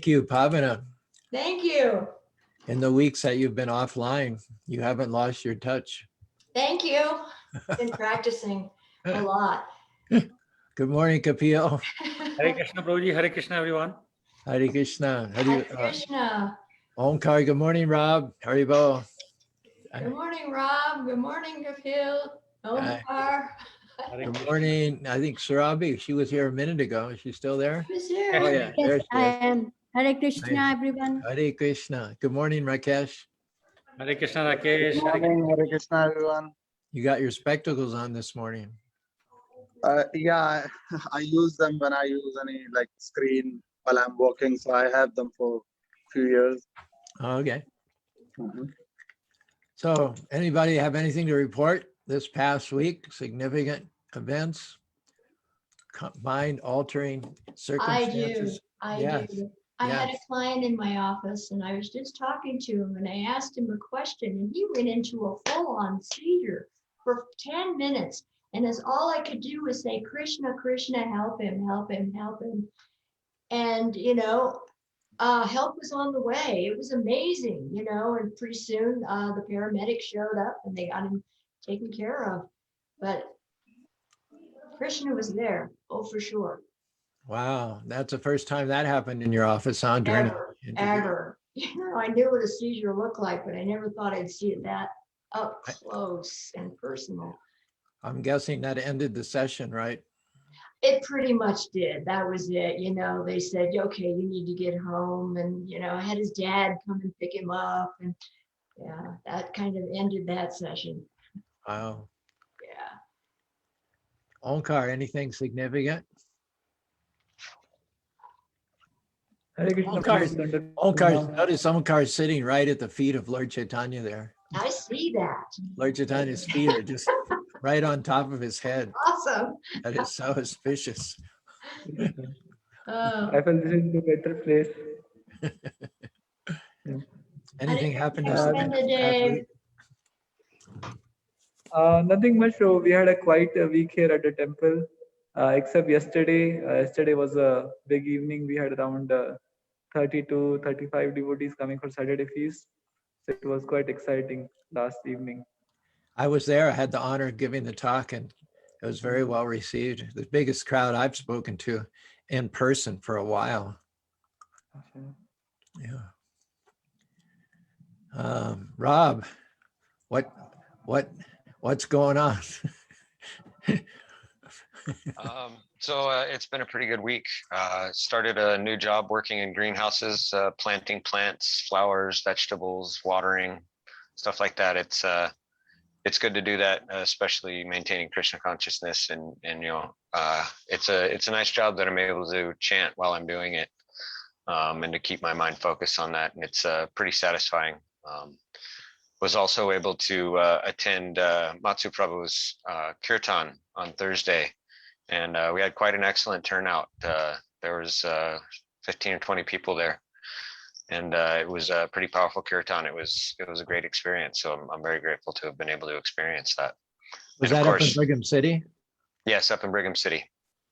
Thank you, Pavana. Thank you. In the weeks that you've been offline, you haven't lost your touch. Thank you. Been practicing a lot. Good morning, Kapil. Hare Krishna, Prabhuji. Hare Krishna, everyone. Hare Krishna. Hare Krishna. Omkar, good morning, Rob. Haribol. Good morning, Rob. Good morning, Kapil. Omkar. Good morning. I think Sarabi, she was here a minute ago. Is she still there? Who's here? Oh, yeah. There Yes, she I is. am. Hare Krishna, Nice. everyone. Hare Krishna. Good morning, Rakesh. Hare Krishna, Rakesh. Good morning, Hare Krishna, everyone. You got your spectacles on this morning. Yeah, I use them when I use any like screen while I'm working, so I have them for a few years. Okay. Mhm. So anybody have anything to report this past week? Significant events? Mind-altering circumstances? I Yes, do. I had a yes. client in my office and I was just talking to him and I asked him a question and he went into a full-on seizure for 10 minutes. And as all I could do was say, Krishna, Krishna, help him, help him, help him. And, help was on the way. It was amazing, and pretty soon the paramedics showed up and they got him taken care of. But Krishna was there, oh, for sure. Wow, that's the first time that happened in your office, huh? During an interview? Ever. I knew what a seizure looked like, but I never thought I'd see it that up close and personal. I'm guessing that ended the session, right? It pretty much did. That was it. They said, okay, you need to get home. And, I had his dad come and pick him up. And yeah, that kind of ended that session. Wow. Yeah. Omkar, anything significant? Hare Krishna, Omkar's, Prabhuji. notice Omkar's sitting right at the feet of Lord Chaitanya there. I see that. Lord Chaitanya's feet are just right on top of his head. Awesome. That is so auspicious. Oh, I felt this is a better place. Anything happened this Krishna, past Dave. week? Nothing much. So we had a quite a week here at the temple, except yesterday. Yesterday was a big evening. We had around 30 to 35 devotees coming for Saturday feast. So it was quite exciting last evening. I was there. I had the honor of giving the talk and it was very well received. The biggest crowd I've spoken to in person for a while. Yeah. Rob, what's going on? It's been a pretty good week. Started a new job working in greenhouses, planting plants, flowers, vegetables, watering, stuff like that. It's good to do that, especially maintaining Krishna consciousness, and it's a nice job that I'm able to chant while I'm doing it, and to keep my mind focused on that, and it's pretty satisfying. Was also able to attend Matsu Prabhu's kirtan on Thursday, and we had quite an excellent turnout. There was 15 or 20 people there, and it was a pretty powerful kirtan. It was a great experience. So I'm very grateful to have been able to experience that. Was And that of up in course, Brigham City? yes, up in Brigham City.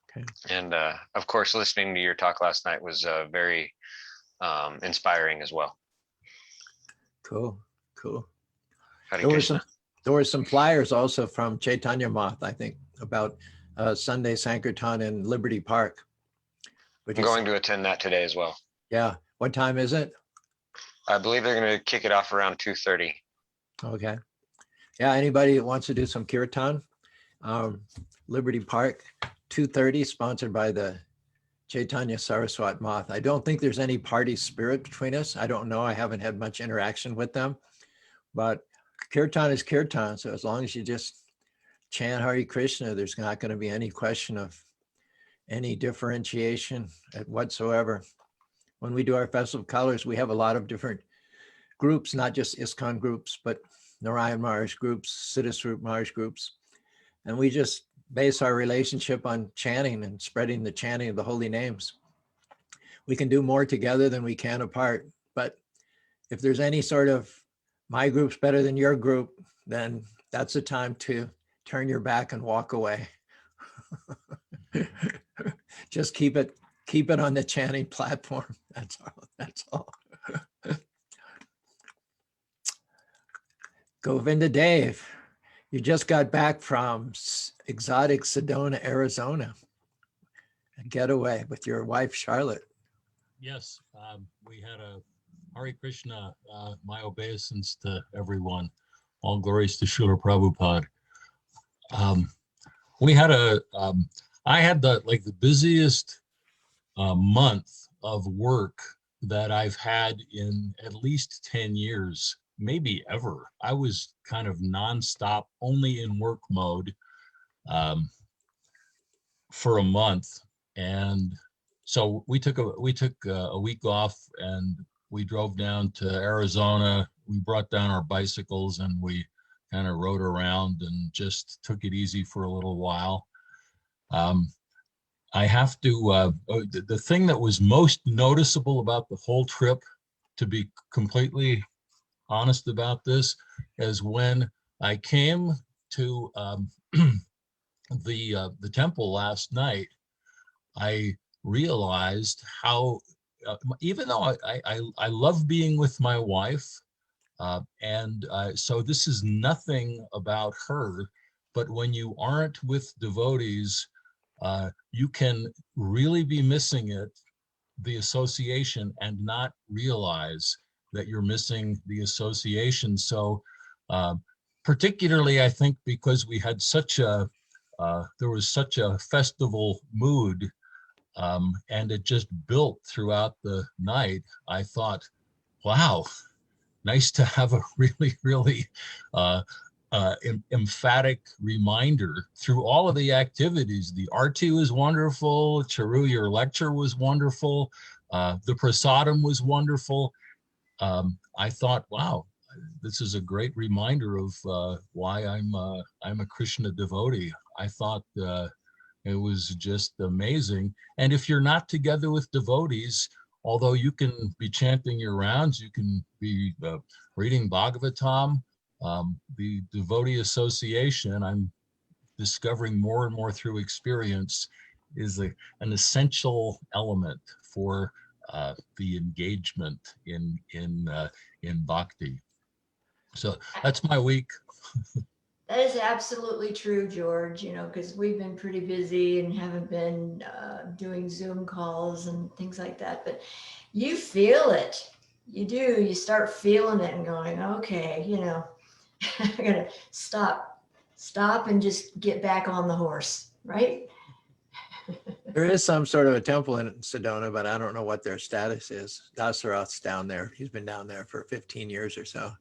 Okay. And of course, listening to your talk last night was very inspiring as well. Cool. Hare There Krishna. were some flyers also from Chaitanya Math, I think, about Sunday Sankirtan in Liberty Park. I'm going to attend that today as well. Yeah. What time is it? I believe they're going to kick it off around 2:30. Okay. Yeah, anybody that wants to do some kirtan, Liberty Park, 2:30, sponsored by the Chaitanya Saraswat Math. I don't think there's any party spirit between us. I don't know. I haven't had much interaction with them, but kirtan is kirtan. So as long as you just chant Hare Krishna, there's not going to be any question of any differentiation whatsoever. When we do our Festival of Colors, we have a lot of different groups, not just iskcon groups, but Narayan Maharaj groups, Siddhaswarup Maharaj groups. And we just base our relationship on chanting and spreading the chanting of the holy names. We can do more together than we can apart. But if there's any sort of my group's better than your group, then that's the time to turn your back and walk away. Just keep it Keep it on the chanting platform. That's all. That's all. Govinda Dave, you just got back from exotic Sedona, Arizona. A getaway with your wife, Charlotte. Yes, we had a Hare Krishna, my obeisance to everyone. All glories to Srila Prabhupada. We had I had the busiest month of work that I've had in at least 10 years, maybe ever. I was kind of nonstop, only in work mode for a month. And so we took a week off and we drove down to Arizona. We brought down our bicycles and we kind of rode around and just took it easy for a little while. I have to, the thing that was most noticeable about the whole trip, to be completely honest about this, is when I came to the temple last night, I realized how, even though I love being with my wife, so this is nothing about her, but when you aren't with devotees, you can really be missing the association, and not realize that you're missing the association. So particularly, I think because we had there was such a festival mood, and it just built throughout the night, I thought, wow, nice to have a really emphatic reminder through all of the activities. The arti was wonderful. Caru, your lecture was wonderful. The prasadam was wonderful. I thought, wow, this is a great reminder of why I'm a Krishna devotee. I thought it was just amazing. And if you're not together with devotees, although you can be chanting your rounds, you can be reading Bhagavatam, the devotee association, I'm discovering more and more through experience, is an essential element for the engagement in bhakti. So that's my week. That is absolutely true, George, because we've been pretty busy and haven't been doing Zoom calls and things like that. But you feel it. You do. You start feeling it and going, okay, I'm going to stop and just get back on the horse, right? There is some sort of a temple in Sedona, but I don't know what their status is. Dasarath's down there. He's been down there for 15 years or so.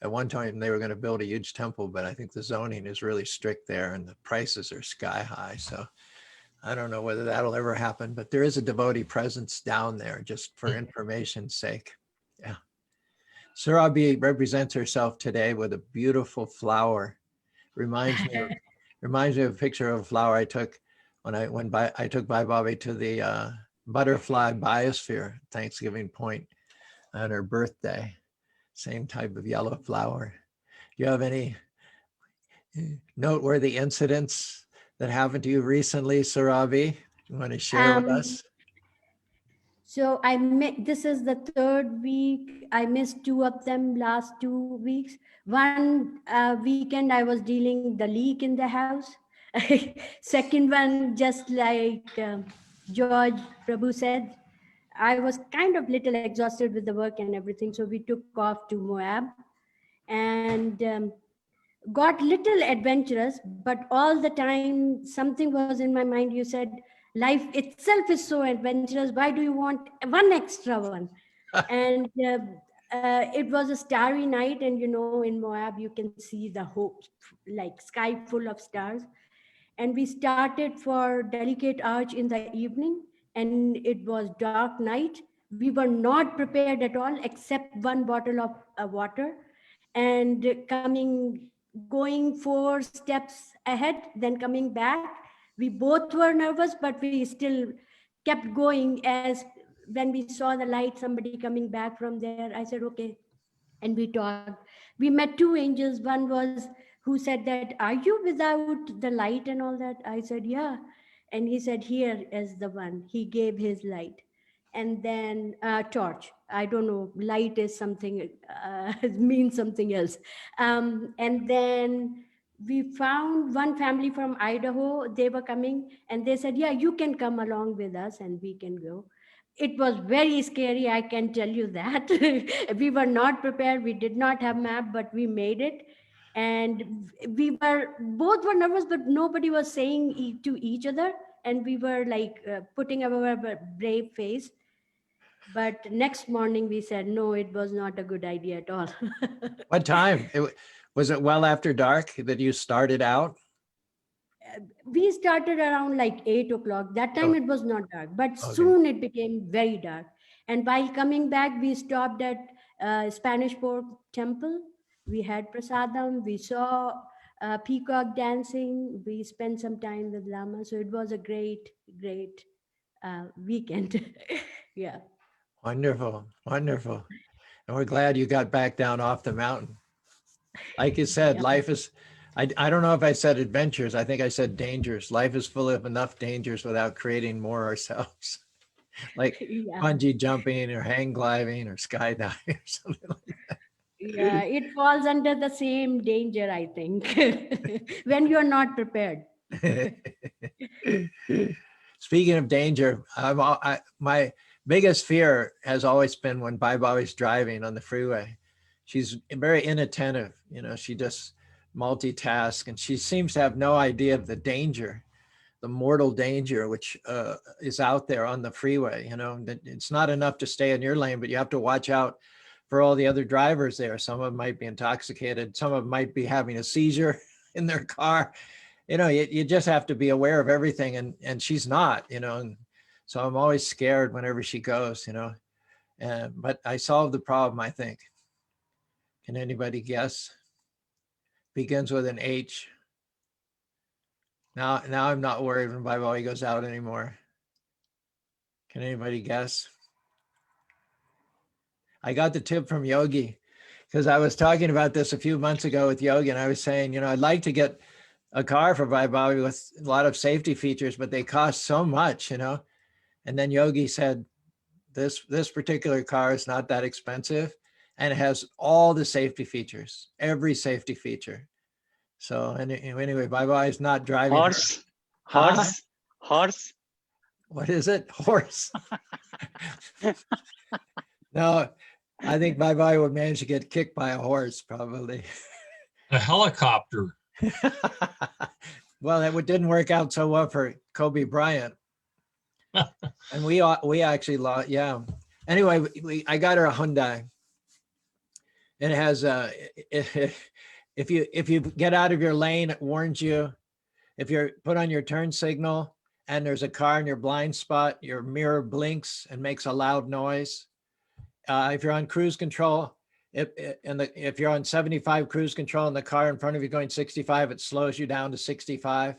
At one time, they were going to build a huge temple, but I think the zoning is really strict there and the prices are sky high. So I don't know whether that'll ever happen, but there is a devotee presence down there just for information's sake. Yeah. Surabhi represents herself today with a beautiful flower. Reminds me of a picture of a flower I took when I took Bhai Bobby to the butterfly biosphere Thanksgiving Point on her birthday. Same type of yellow flower. Do you have any noteworthy incidents that happened to you recently, Surabhi? You want to share with us? So this is the third week. I missed two of them last 2 weeks. One weekend I was dealing the leak in the house. Second one, just like George Prabhu said, I was kind of little exhausted with the work and everything. So we took off to Moab and got little adventurous, but all the time something was in my mind. You said, life itself is so adventurous. Why do you want one extra one? And it was a starry night, and in Moab you can see the hope, like sky full of stars. And we started for Delicate Arch in the evening, and it was dark night. We were not prepared at all, except one bottle of water, and going 4 steps ahead, then coming back. We both were nervous, but we still kept going. As when we saw the light, somebody coming back from there, I said, okay. And we talked. We met 2 angels. One was who said that, are you without the light and all that? I said, yeah. And he said, here is the one. He gave his light. And then torch. I don't know, light is something, means something else. And then we found one family from Idaho. They were coming and they said, yeah, you can come along with us and we can go. It was very scary, I can tell you that. We were not prepared. We did not have map, but we made it. And we were, both were nervous, but nobody was saying to each other. And we were like putting our brave face. But next morning we said, no, it was not a good idea at all. What time? Was it well after dark that you started out? We started around like 8 o'clock. That time it was not dark, but Okay. soon it became very dark. And while coming back, we stopped at Spanish Fort Temple. We had prasadam. We saw peacock dancing. We spent some time with Lama. So it was a great, great weekend. Yeah. Wonderful, wonderful. And we're glad you got back down off the mountain. Like you said, Yeah. life is, I don't know if I said adventures. I think I said dangers. Life is full of enough dangers without creating more ourselves. Like Yeah. bungee jumping or hang gliding or skydiving or something like that. Yeah, it falls under the same danger, I think, when you're not prepared. Speaking of danger, my biggest fear has always been when Baibawi's driving on the freeway. She's very inattentive, you know, she just multitasks and she seems to have no idea of the danger, the mortal danger, which is out there on the freeway. You know, that it's not enough to stay in your lane, but you have to watch out for all the other drivers there. Some of them might be intoxicated. Some of them might be having a seizure in their car. You know, you just have to be aware of everything, and she's not, you know, and so I'm always scared whenever she goes, you know, but I solved the problem, I think. Can anybody guess? Begins with an H. Now I'm not worried when Baibawi goes out anymore. Can anybody guess? I got the tip from Yogi because I was talking about this a few months ago with Yogi, and I was saying, you know, I'd like to get a car for Baibawi with a lot of safety features, but they cost so much, you know. And then Yogi said, this particular car is not that expensive, and it has all the safety features, every safety feature. So anyway, Baibawi is not driving. Horse, Huh? horse, horse. What is it? Horse. No, I think Baibawi would manage to get kicked by a horse, probably. A helicopter. Well, it didn't work out so well for Kobe Bryant. And we actually lost, yeah. Anyway, I got her a Hyundai. It has if you get out of your lane, it warns you. If you're put on your turn signal and there's a car in your blind spot, your mirror blinks and makes a loud noise. If you're on cruise control, if you're on 75 cruise control and the car in front of you going 65, it slows you down to 65.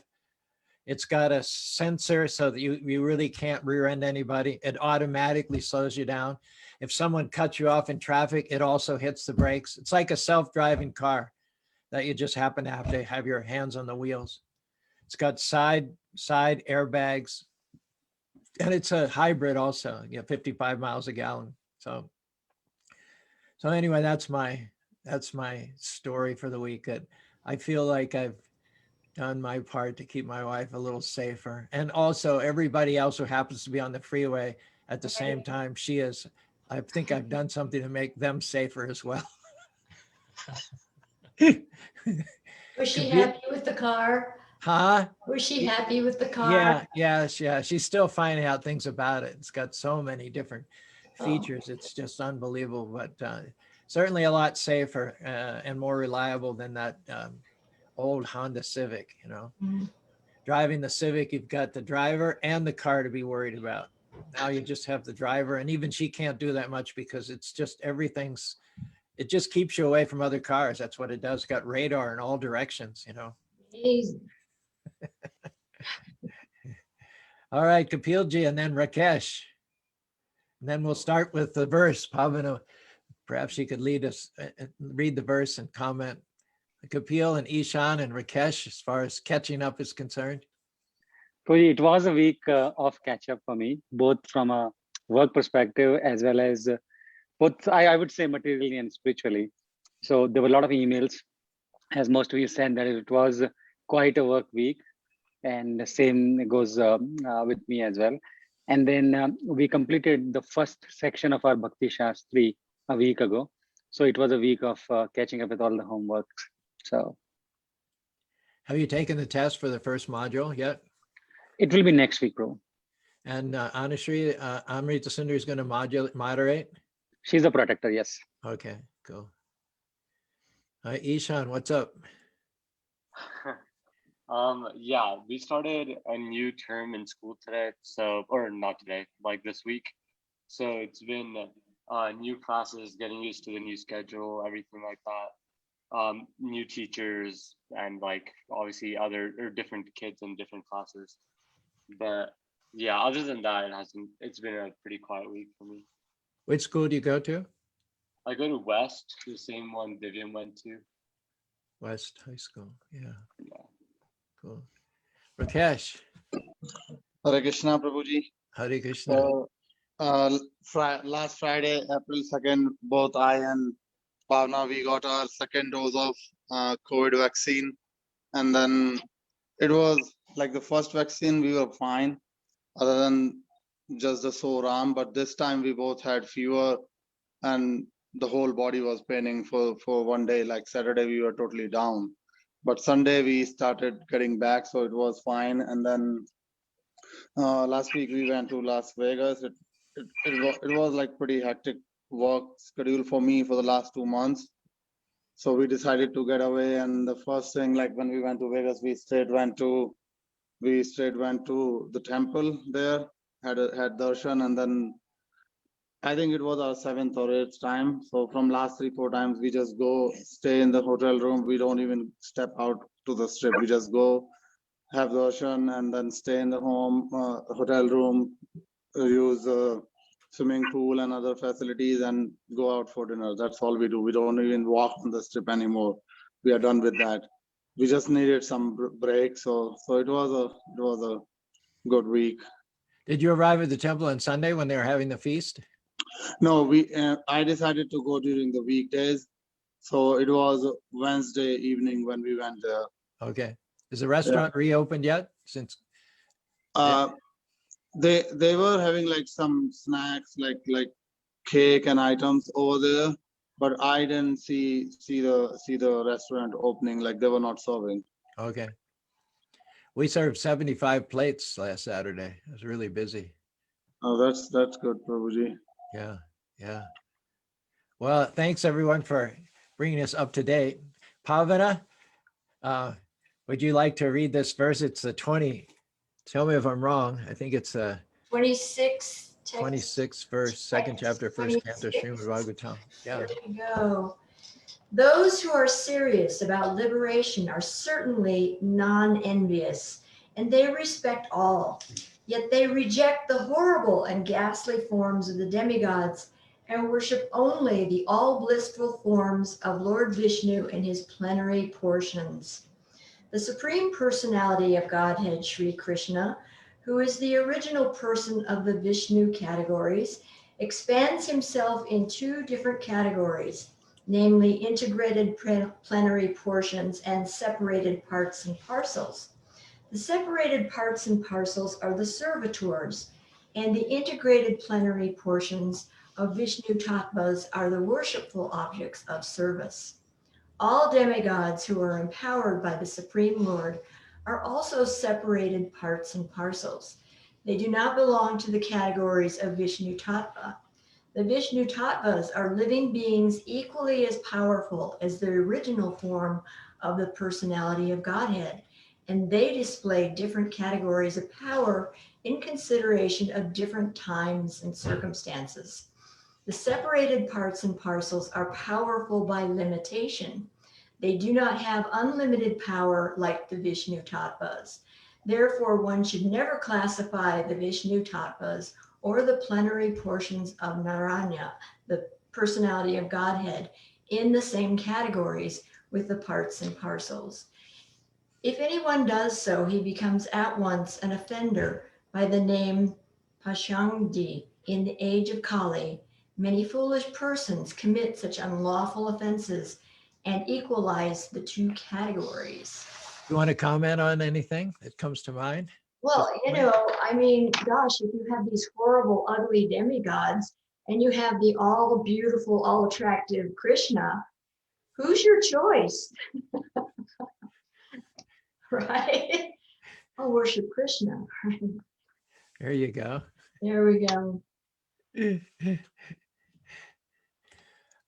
It's got a sensor so that you really can't rear end anybody. It automatically slows you down. If someone cuts you off in traffic, it also hits the brakes. It's like a self-driving car that you just happen to have your hands on the wheels. It's got side airbags, and it's a hybrid also, 55 miles a gallon. So anyway, that's my story for the week. That I feel like I've done my part to keep my wife a little safer, and also everybody else who happens to be on the freeway at the same time she is. I think I've done something to make them safer as well. Was she happy with the car? Huh? Was she happy with the car? Yeah. She's still finding out things about it. It's got so many different features. It's just unbelievable, but certainly a lot safer and more reliable than that old Honda Civic, you know. Driving the Civic, you've got the driver and the car to be worried about. Now you just have the driver, and even she can't do that much because it's just it just keeps you away from other cars. That's what it does. It's got radar in all directions, you know. Amazing. All right, Kapilji, and then Rakesh. And then we'll start with the verse. Pavana, perhaps you could lead us, read the verse and comment. Kapil and Ishan and Rakesh, as far as catching up is concerned. So it was a week of catch up for me, both from a work perspective as well as both, I would say, materially and spiritually. So there were a lot of emails, as most of you said, that it was quite a work week, and the same goes with me as well. And then we completed the first section of our Bhakti Shastri a week ago. So it was a week of catching up with all the homework. So Have you taken the test for the first module yet? it will be next week, bro. And Anushree, Amrita Sundar is going to moderate? She's a protector, yes. Okay, cool. Ishan, what's up? Yeah, we started a new term in school today, so, or not today, like this week. So it's been new classes, getting used to the new schedule, everything like that. New teachers and like obviously other or different kids in different classes. But yeah, other than that, it's been a pretty quiet week for me. Which school do you go to? I go to West, the same one Vivian went to. West High School, yeah. Yeah. Cool. Rakesh, Hare Krishna, Prabhuji. Hare Krishna. So, last Friday, April 2nd, both I and Bhavna, we got our second dose of COVID vaccine. And then it was like the first vaccine, we were fine, other than just the sore arm. But this time we both had fever and the whole body was paining for one day. Like Saturday, we were totally down. But Sunday, we started getting back, so it was fine. And then last week, we went to Las Vegas. It was like pretty hectic work schedule for me for the last 2 months. So we decided to get away. And the first thing, like when we went to Vegas, we straight went to the temple there, had darshan, and then I think it was our 7th or 8th time. So from last 3-4 times, we just go stay in the hotel room. We don't even step out to the strip. We just go have darshan and then stay in the hotel room, use the swimming pool and other facilities, and go out for dinner. That's all we do. We don't even walk on the strip anymore. We are done with that. We just needed some break. So it was a good week. Did you arrive at the temple on Sunday when they were having the feast? No, I decided to go during the weekdays. So it was Wednesday evening when we went there. Okay. Is the restaurant reopened yet? Since they were having like some snacks, like cake and items over there, but I didn't see the restaurant opening. Like they were not serving. Okay. We served 75 plates last Saturday. It was really busy. Oh, that's good, Prabhuji. Yeah, yeah. Well, thanks everyone for bringing us up to date. Pavana, would you like to read this verse? It's the 20. Tell me if I'm wrong. I think it's 26. 26th verse, second chapter, first canto, Srimad Bhagavatam. Yeah. There we go. Those who are serious about liberation are certainly non-envious, and they respect all. Yet they reject the horrible and ghastly forms of the demigods and worship only the all-blissful forms of Lord Vishnu and his plenary portions. The Supreme Personality of Godhead, Sri Krishna, who is the original person of the Vishnu categories, expands himself in 2 different categories, namely integrated plenary portions and separated parts and parcels. The separated parts and parcels are the servitors, and the integrated plenary portions of Vishnu Tattvas are the worshipful objects of service. All demigods who are empowered by the Supreme Lord are also separated parts and parcels. They do not belong to the categories of Vishnu Tattva. The Vishnu Tattvas are living beings equally as powerful as the original form of the personality of Godhead, and they display different categories of power in consideration of different times and circumstances. The separated parts and parcels are powerful by limitation. They do not have unlimited power like the Vishnu Tattvas. Therefore, one should never classify the Vishnu Tattvas or the plenary portions of Narayana, the personality of Godhead, in the same categories with the parts and parcels. If anyone does so, he becomes at once an offender by the name pasandi. In the age of Kali, many foolish persons commit such unlawful offenses and equalize the two categories. You want to comment on anything that comes to mind? Well, you know, I mean, gosh, if you have these horrible, ugly demigods and you have the all beautiful, all attractive Krishna, who's your choice? Right? I'll worship Krishna. There you go. There we go.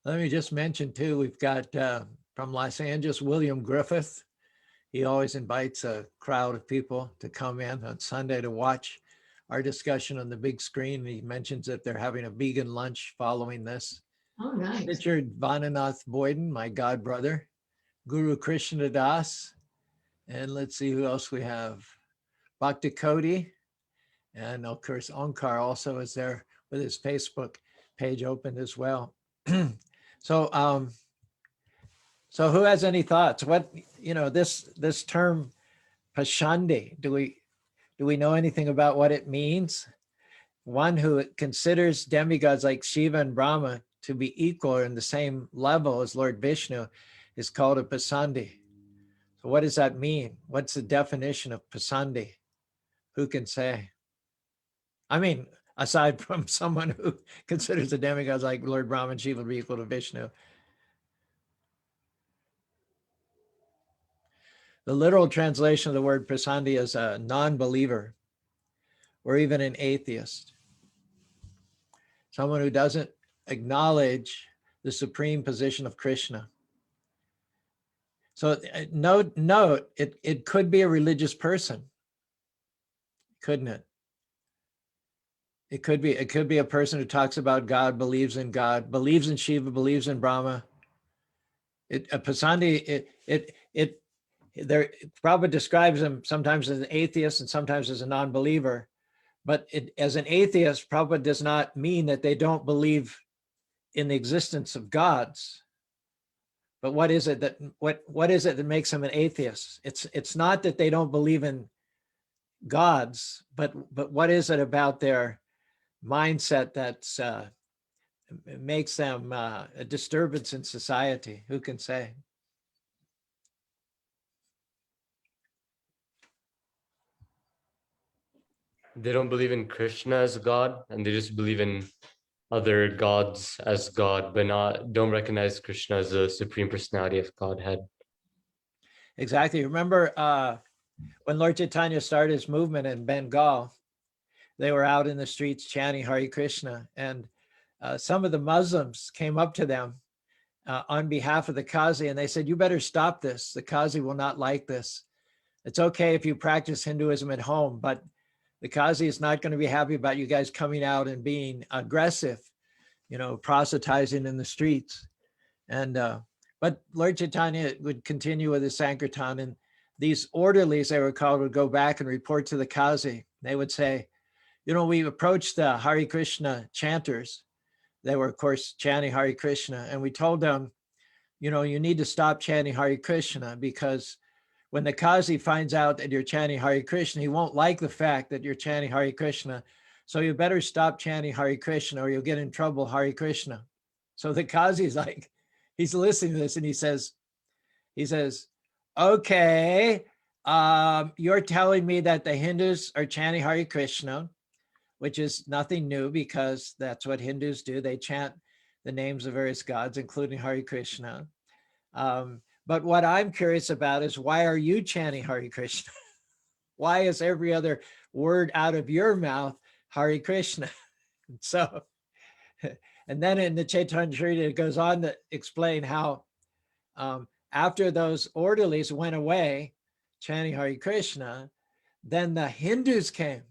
Let me just mention too, we've got from Los Angeles, William Griffith. He always invites a crowd of people to come in on Sunday to watch our discussion on the big screen. He mentions that they're having a vegan lunch following this. Oh, nice. Richard Vananath Boyden, my god brother, Guru Krishna Das, and let's see who else we have. Bhakti Cody, and of course Onkar also is there with his Facebook page open as well. So so who has any thoughts? What, you know, this term pasandi, do we know anything about what it means? One who considers demigods like Shiva and Brahma to be equal or in the same level as Lord Vishnu is called a pasandi. So what does that mean? What's the definition of pasandi? Who can say? I mean, aside from someone who considers the demigods like Lord Brahma and Shiva to be equal to Vishnu. The literal translation of the word pasandi is a non-believer or even an atheist. Someone who doesn't acknowledge the supreme position of Krishna. So note, it could be a religious person, couldn't it? It could be a person who talks about God, believes in Shiva, believes in Brahma. A pasandi, there Prabhupada describes him sometimes as an atheist and sometimes as a non-believer. But as an atheist, Prabhupada does not mean that they don't believe in the existence of gods. But what is it that makes them an atheist? It's not that they don't believe in gods, but what is it about their mindset that's makes them a disturbance in society? Who can say? They don't believe in Krishna as God, and they just believe in other gods as God, but don't recognize Krishna as the Supreme Personality of Godhead. Exactly. Remember when Lord Chaitanya started his movement in Bengal, they were out in the streets chanting Hare Krishna, and some of the Muslims came up to them on behalf of the Qazi, and they said, "You better stop this. The Qazi will not like this. It's okay if you practice Hinduism at home, but the Qazi is not going to be happy about you guys coming out and being aggressive, you know, proselytizing in the streets." And but Lord Chaitanya would continue with his Sankirtan, and these orderlies, they were called, would go back and report to the Qazi. They would say, you know, we approached the Hare Krishna chanters. They were, of course, chanting Hare Krishna, and we told them, you know, you need to stop chanting Hare Krishna, because when the Qazi finds out that you're chanting Hare Krishna, he won't like the fact that you're chanting Hare Krishna. So you better stop chanting Hare Krishna or you'll get in trouble, Hare Krishna. So the Qazi's like, he's listening to this and he says, okay, you're telling me that the Hindus are chanting Hare Krishna, which is nothing new because that's what Hindus do. They chant the names of various gods, including Hare Krishna. But what I'm curious about is, why are you chanting Hare Krishna? Why is every other word out of your mouth Hare Krishna? So, and then in the Chaitanya Charita, it goes on to explain how after those orderlies went away chanting Hare Krishna, then the Hindus came.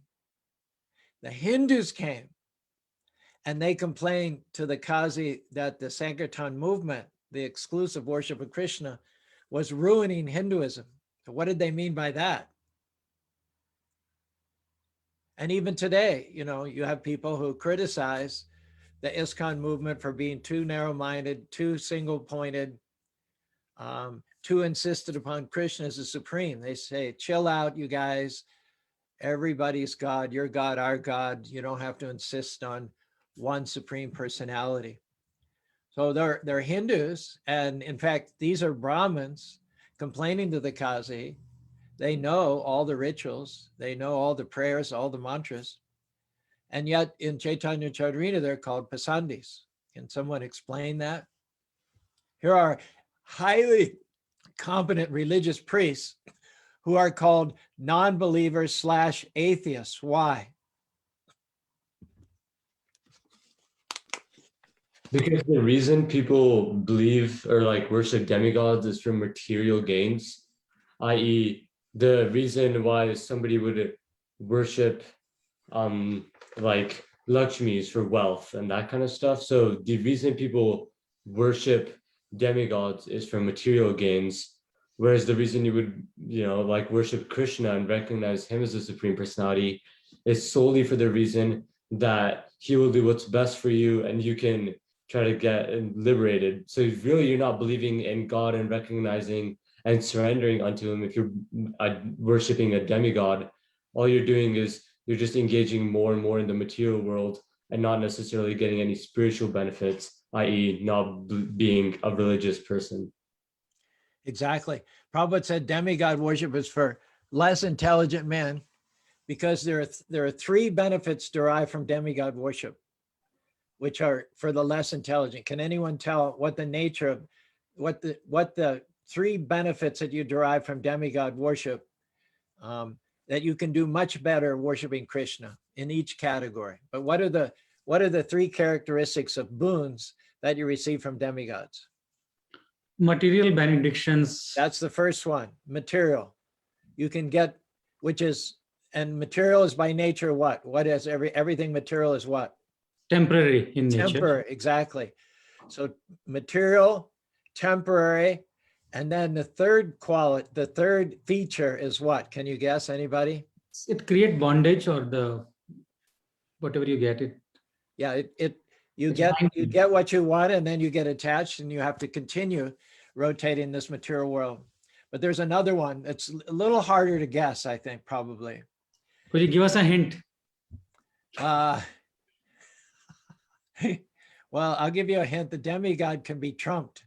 The Hindus came and they complained to the Qazi that the Sankirtan movement, the exclusive worship of Krishna, was ruining Hinduism. So what did they mean by that? And even today, you know, you have people who criticize the iskcon movement for being too narrow-minded, too single-pointed, too insistent upon Krishna as the supreme. They say, chill out, you guys. Everybody's God, your God, our God. You don't have to insist on one supreme personality. So they're Hindus. And in fact, these are Brahmins complaining to the Kazi. They know all the rituals. They know all the prayers, all the mantras. And yet in Chaitanya Charitamrita, they're called pasandis. Can someone explain that? Here are highly competent religious priests who are called non-believers / atheists. Why? Because the reason people believe or like worship demigods is for material gains, i.e., the reason why somebody would worship like Lakshmi is for wealth and that kind of stuff. So the reason people worship demigods is for material gains, whereas the reason you would, like worship Krishna and recognize him as the Supreme Personality is solely for the reason that he will do what's best for you and you can try to get liberated. So really you're not believing in God and recognizing and surrendering unto him. If you're worshiping a demigod, all you're doing is you're just engaging more and more in the material world and not necessarily getting any spiritual benefits, i.e. not being a religious person. Exactly. Prabhupada said demigod worship is for less intelligent men because there are 3 benefits derived from demigod worship, which are for the less intelligent. Can anyone tell what the nature of, what the 3 benefits that you derive from demigod worship that you can do much better worshiping Krishna in each category? But what are the 3 characteristics of boons that you receive from demigods? Material benedictions. That's the first one, material. You can get, and material is by nature what? What is everything material is what? Temporary in nature. Temporary, exactly. So material, temporary, and then the third feature is what? Can you guess, anybody? It create bondage or whatever you get it. Yeah, you get what you want and then you get attached and you have to continue rotating this material world. But there's another one that's a little harder to guess, I think, probably. Could you give us a hint? Well, I'll give you a hint. The demigod can be trumped.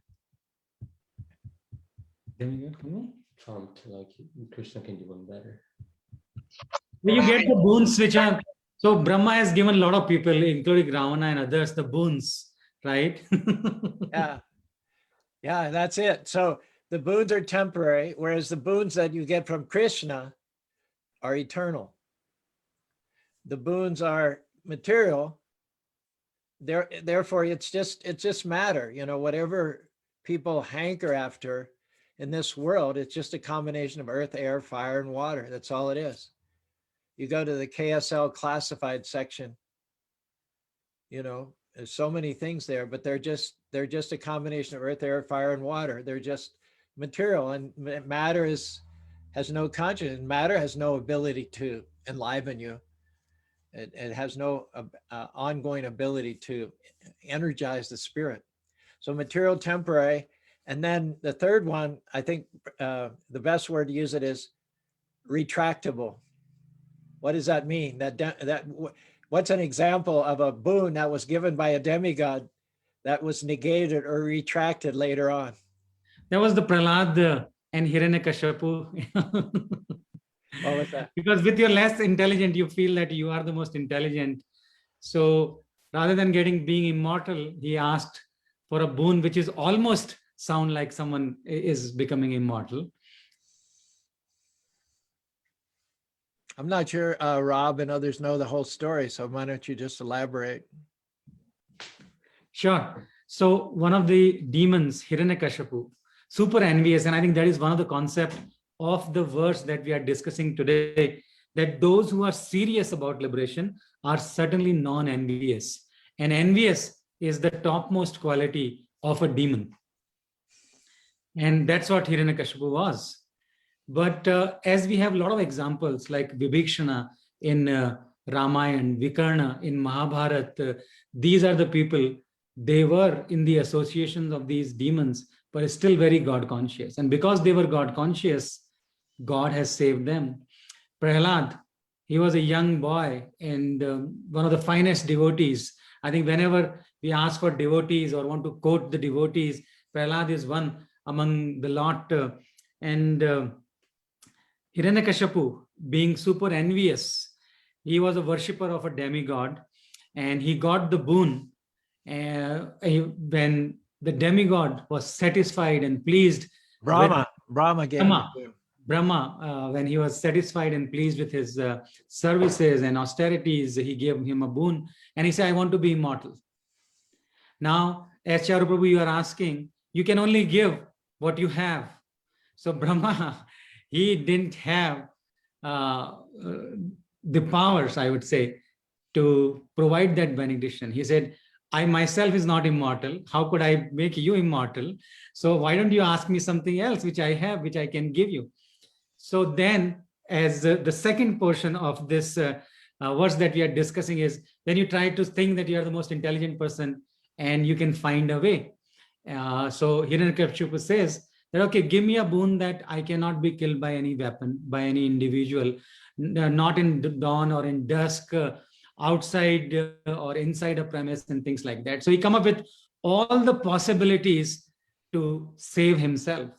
Demigod can be Trumped, like Krishna can do one better. Well, you get the boons which are, so Brahma has given a lot of people, including Ravana and others, the boons, right? Yeah, that's it. So the boons are temporary, whereas the boons that you get from Krishna are eternal. The boons are material. Therefore, it's just matter. Whatever people hanker after in this world, it's just a combination of earth, air, fire, and water. That's all it is. You go to the KSL classified section, there's so many things there, but they're just a combination of earth, air, fire, and water. They're just material, and matter has no consciousness. Matter has no ability to enliven you. It has no ongoing ability to energize the spirit. So material, temporary, and then the third one, I think the best word to use it is retractable. What does that mean? What's an example of a boon that was given by a demigod that was negated or retracted later on? That was the Prahlad and Hiranyakashipu. What was that? Because with your less intelligent, you feel that you are the most intelligent. So rather than being immortal, he asked for a boon which is almost sound like someone is becoming immortal. I'm not sure Rob and others know the whole story, so why don't you just elaborate? Sure. So one of the demons, Hiranyakashipu, super envious, and I think that is one of the concepts of the verse that we are discussing today, that those who are serious about liberation are certainly non-envious. And envious is the topmost quality of a demon. And that's what Hiranyakashipu was. But as we have a lot of examples like Vibhishana in Ramayana, Vikarna in Mahabharata, these are the people, they were in the associations of these demons, but still very God conscious. And because they were God conscious, God has saved them. Prahlad, he was a young boy and one of the finest devotees. I think whenever we ask for devotees or want to quote the devotees, Prahlad is one among the lot. And Hiranyakashipu, being super envious, he was a worshipper of a demigod, and he got the boon when the demigod was satisfied and pleased. Brahma gave him Brahma, the boon. Brahma, when he was satisfied and pleased with his services and austerities, he gave him a boon, and he said, I want to be immortal. Now, as Charu Prabhu, you are asking, you can only give what you have. So Brahma, he didn't have the powers, I would say, to provide that benediction. He said, I myself is not immortal. How could I make you immortal? So why don't you ask me something else which I have, which I can give you? So then, as the second portion of this verse that we are discussing is, then you try to think that you are the most intelligent person and you can find a way. So Hiranyakashipu says that, okay, give me a boon that I cannot be killed by any weapon, by any individual, not in dawn or in dusk, outside or inside a premise and things like that. So he come up with all the possibilities to save himself.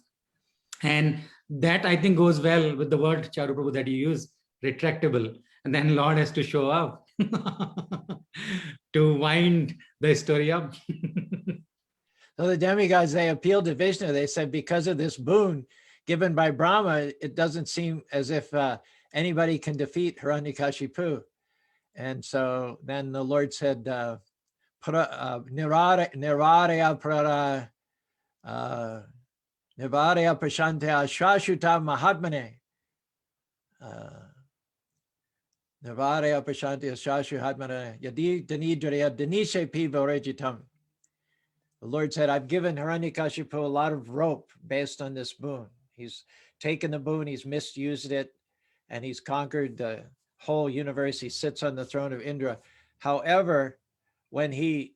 And that, I think, goes well with the word, Charu Prabhu, that you use, retractable. And then Lord has to show up to wind the story up. So the demigods, they appealed to Vishnu. They said, because of this boon given by Brahma, it doesn't seem as if anybody can defeat Hiranyakashipu. And so then the Lord said, Niraraya prashantya shashuta mahatmane. Nirvaraya prashantya shashuhatmane yadi danidraya danishe piva rejitam. The Lord said, I've given Hiranyakashipu a lot of rope based on this boon. He's taken the boon, he's misused it, and he's conquered the whole universe. He sits on the throne of Indra. However, when he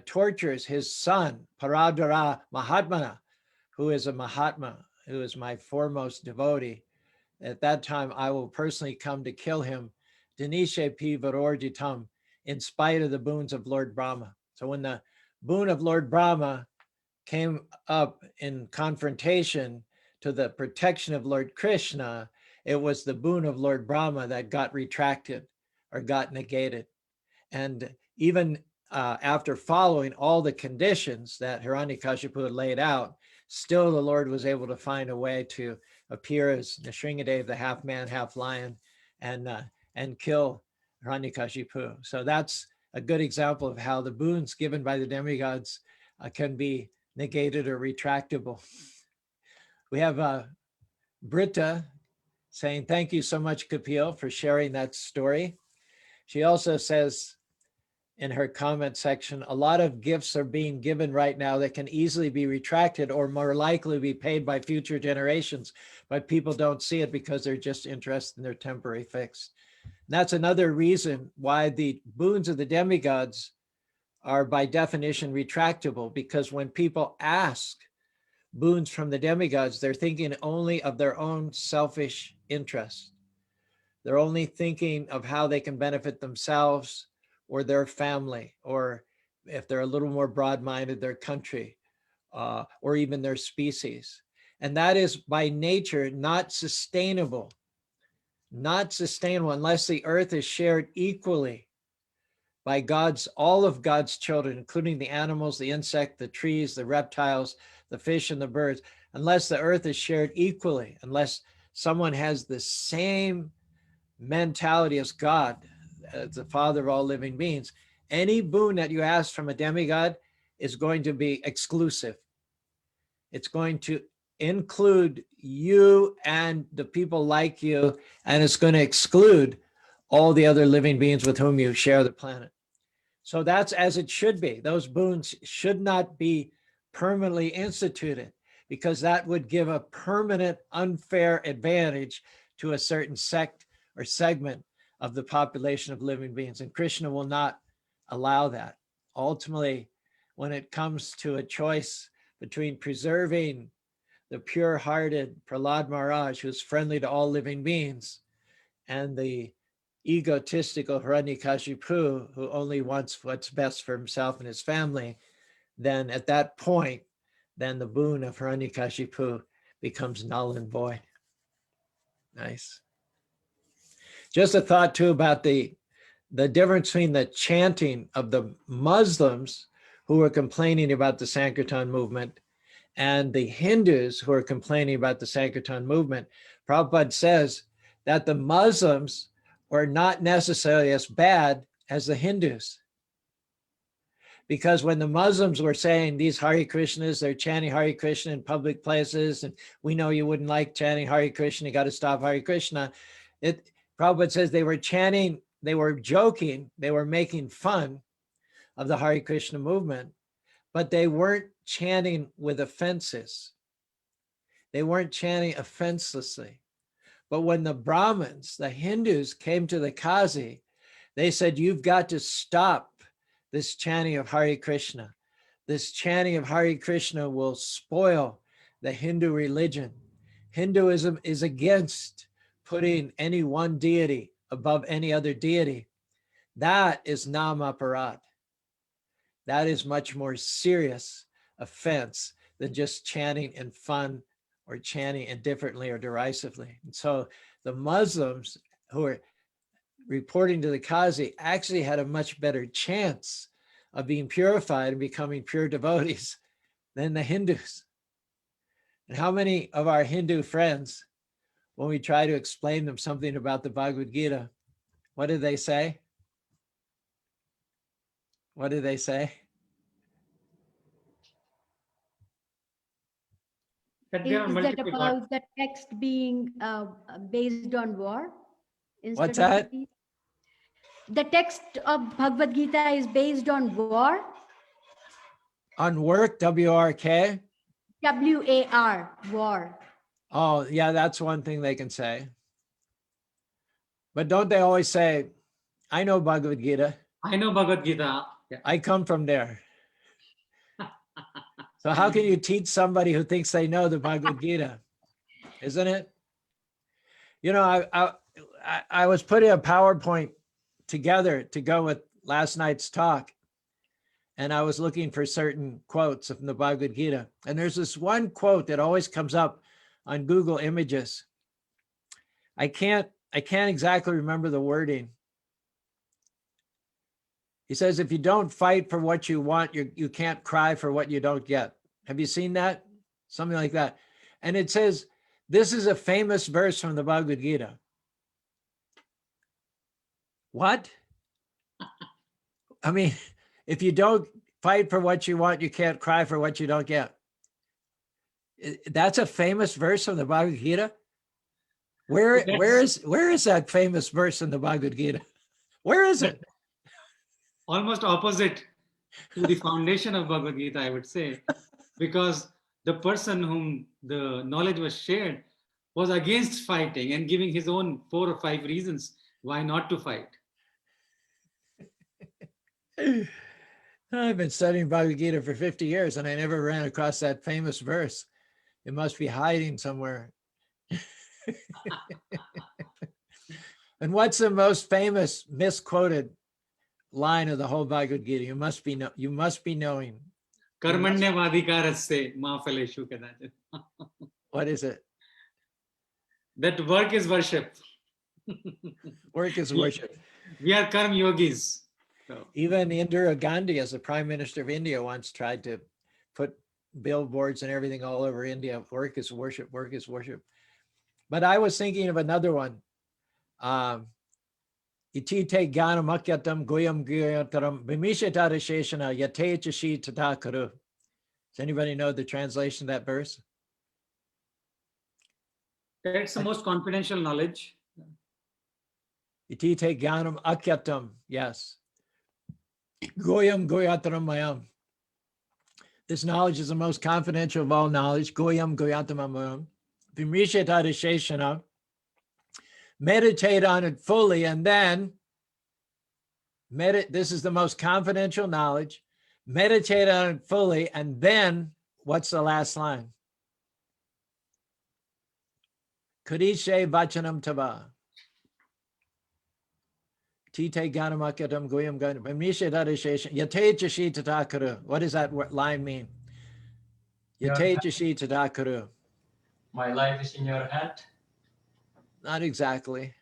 tortures his son, Paradara Mahatmana, who is a Mahatma, who is my foremost devotee, at that time I will personally come to kill him, Danishe Pi Varorjitam, in spite of the boons of Lord Brahma. So when the boon of Lord Brahma came up in confrontation to the protection of Lord Krishna, it was the boon of Lord Brahma that got retracted or got negated. And even after following all the conditions that Hiranyakashipu had laid out, still the Lord was able to find a way to appear as Nrsingadev, the half man, half lion, and kill Hiranyakashipu. So that's a good example of how the boons given by the demigods can be negated or retractable. We have Britta saying, thank you so much, Kapil, for sharing that story. She also says in her comment section, a lot of gifts are being given right now that can easily be retracted or more likely be paid by future generations, but people don't see it because they're just interested in their temporary fix. And that's another reason why the boons of the demigods are by definition retractable, because when people ask boons from the demigods, they're thinking only of their own selfish interests. They're only thinking of how they can benefit themselves or their family, or if they're a little more broad-minded, their country, or even their species. And that is by nature not sustainable. Not sustainable unless the earth is shared equally by all of God's children, including the animals, the insect, the trees, the reptiles, the fish, and the birds. Unless the earth is shared equally, unless someone has the same mentality as God, as the father of all living beings, any boon that you ask from a demigod is going to be exclusive. It's going to include you and the people like you, and it's going to exclude all the other living beings with whom you share the planet. So that's as it should be. Those boons should not be permanently instituted, because that would give a permanent unfair advantage to a certain sect or segment of the population of living beings. And Krishna will not allow that. Ultimately, when it comes to a choice between preserving the pure-hearted Prahlad Maharaj, who's friendly to all living beings, and the egotistical Hiranyakashipu, who only wants what's best for himself and his family, then at that point, then the boon of Hiranyakashipu becomes null and void. Nice. Just a thought too about the difference between the chanting of the Muslims who were complaining about the Sankirtan movement and the Hindus who are complaining about the Sankirtan movement. Prabhupada says that the Muslims were not necessarily as bad as the Hindus. Because when the Muslims were saying these Hare Krishnas, they're chanting Hare Krishna in public places, and we know you wouldn't like chanting Hare Krishna, you got to stop Hare Krishna. Prabhupada says they were chanting, they were joking, they were making fun of the Hare Krishna movement, but they weren't chanting with offenses. They weren't chanting offenselessly. But when the Brahmins, the Hindus, came to the Kazi, they said, you've got to stop this chanting of Hare Krishna. This chanting of Hare Krishna will spoil the Hindu religion. Hinduism is against putting any one deity above any other deity. That is nam aparad. That is much more serious offense than just chanting in fun or chanting indifferently or derisively. And so the Muslims who are reporting to the Kazi actually had a much better chance of being purified and becoming pure devotees than the Hindus. And how many of our Hindu friends, when we try to explain them something about the Bhagavad Gita, what do they say? What do they say? That there are Is that multiple gods. about the text being based on war? What's that? Peace? The text of Bhagavad Gita is based on war? On work, W-R-K? W-A-R, war. Oh, yeah, that's one thing they can say. But don't they always say, I know Bhagavad Gita. I know Bhagavad Gita. Yeah. I come from there. So how can you teach somebody who thinks they know the Bhagavad Gita? Isn't it? You know, I was putting a PowerPoint together to go with last night's talk. And I was looking for certain quotes from the Bhagavad Gita. And there's this one quote that always comes up on Google Images. I can't exactly remember the wording. He says, if you don't fight for what you want, you can't cry for what you don't get. Have you seen that? Something like that. And it says, this is a famous verse from the Bhagavad Gita. What? I mean, if you don't fight for what you want, you can't cry for what you don't get. That's a famous verse from the Bhagavad Gita. Where is that famous verse in the Bhagavad Gita? Where is it? Almost opposite to the foundation of Bhagavad Gita, I would say, because the person whom the knowledge was shared was against fighting and giving his own 4 or 5 reasons why not to fight. I've been studying Bhagavad Gita for 50 years and I never ran across that famous verse. It must be hiding somewhere. And what's the most famous misquoted line of the whole Bhagavad Gita? You must be knowing. Karmanyavadhikaraste ma phaleshu kadachit. What is it? That work is worship. Work is worship. We are karma yogis. So. Even Indira Gandhi, as the Prime Minister of India, once tried to put billboards and everything all over India. Work is worship, work is worship. But I was thinking of another one. Iti te gyanam akyatam goyam gyataram vimishatara sheshana yate chashi tata karu. Does anybody know the translation of that verse? That's the most confidential knowledge. Iti te gyanam akyatam, yes. Goyam goyataram mayam. This knowledge is the most confidential of all knowledge. Goyam goyataram mayam. Vimishatara sheshana. Meditate on it fully, and then this is the most confidential knowledge. Meditate on it fully, and then What's the last line? Kadishe vachanam tava. Tite ganamakatam goyam ganam. Yate jashi tatakaru. What does that line mean? Yate jashi tatakaru. My life is in your hand. Not exactly.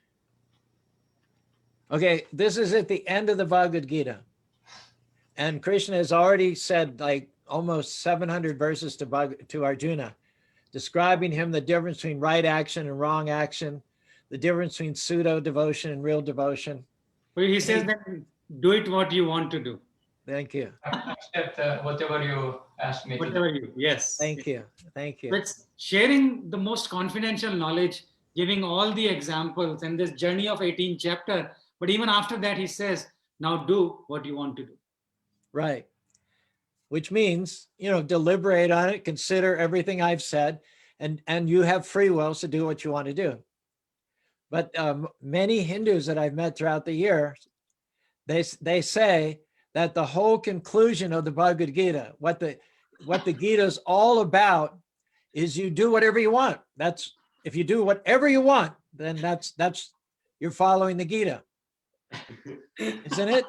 Okay, this is at the end of the Bhagavad Gita. And Krishna has already said like almost 700 verses to Arjuna, describing him the difference between right action and wrong action, the difference between pseudo devotion and real devotion. Well, he says that do it what you want to do. Thank you. Accept whatever you ask me to do. Whatever you, yes. Thank you. Thank you. It's sharing the most confidential knowledge, giving all the examples and this journey of 18th chapter. But even after that, he says, now do what you want to do. Right. Which means, deliberate on it, consider everything I've said, and you have free will to do what you want to do. But many Hindus that I've met throughout the year, they say that the whole conclusion of the Bhagavad Gita, what the Gita is all about, is you do whatever you want. That's if you do whatever you want, then that's you're following the Gita, isn't it?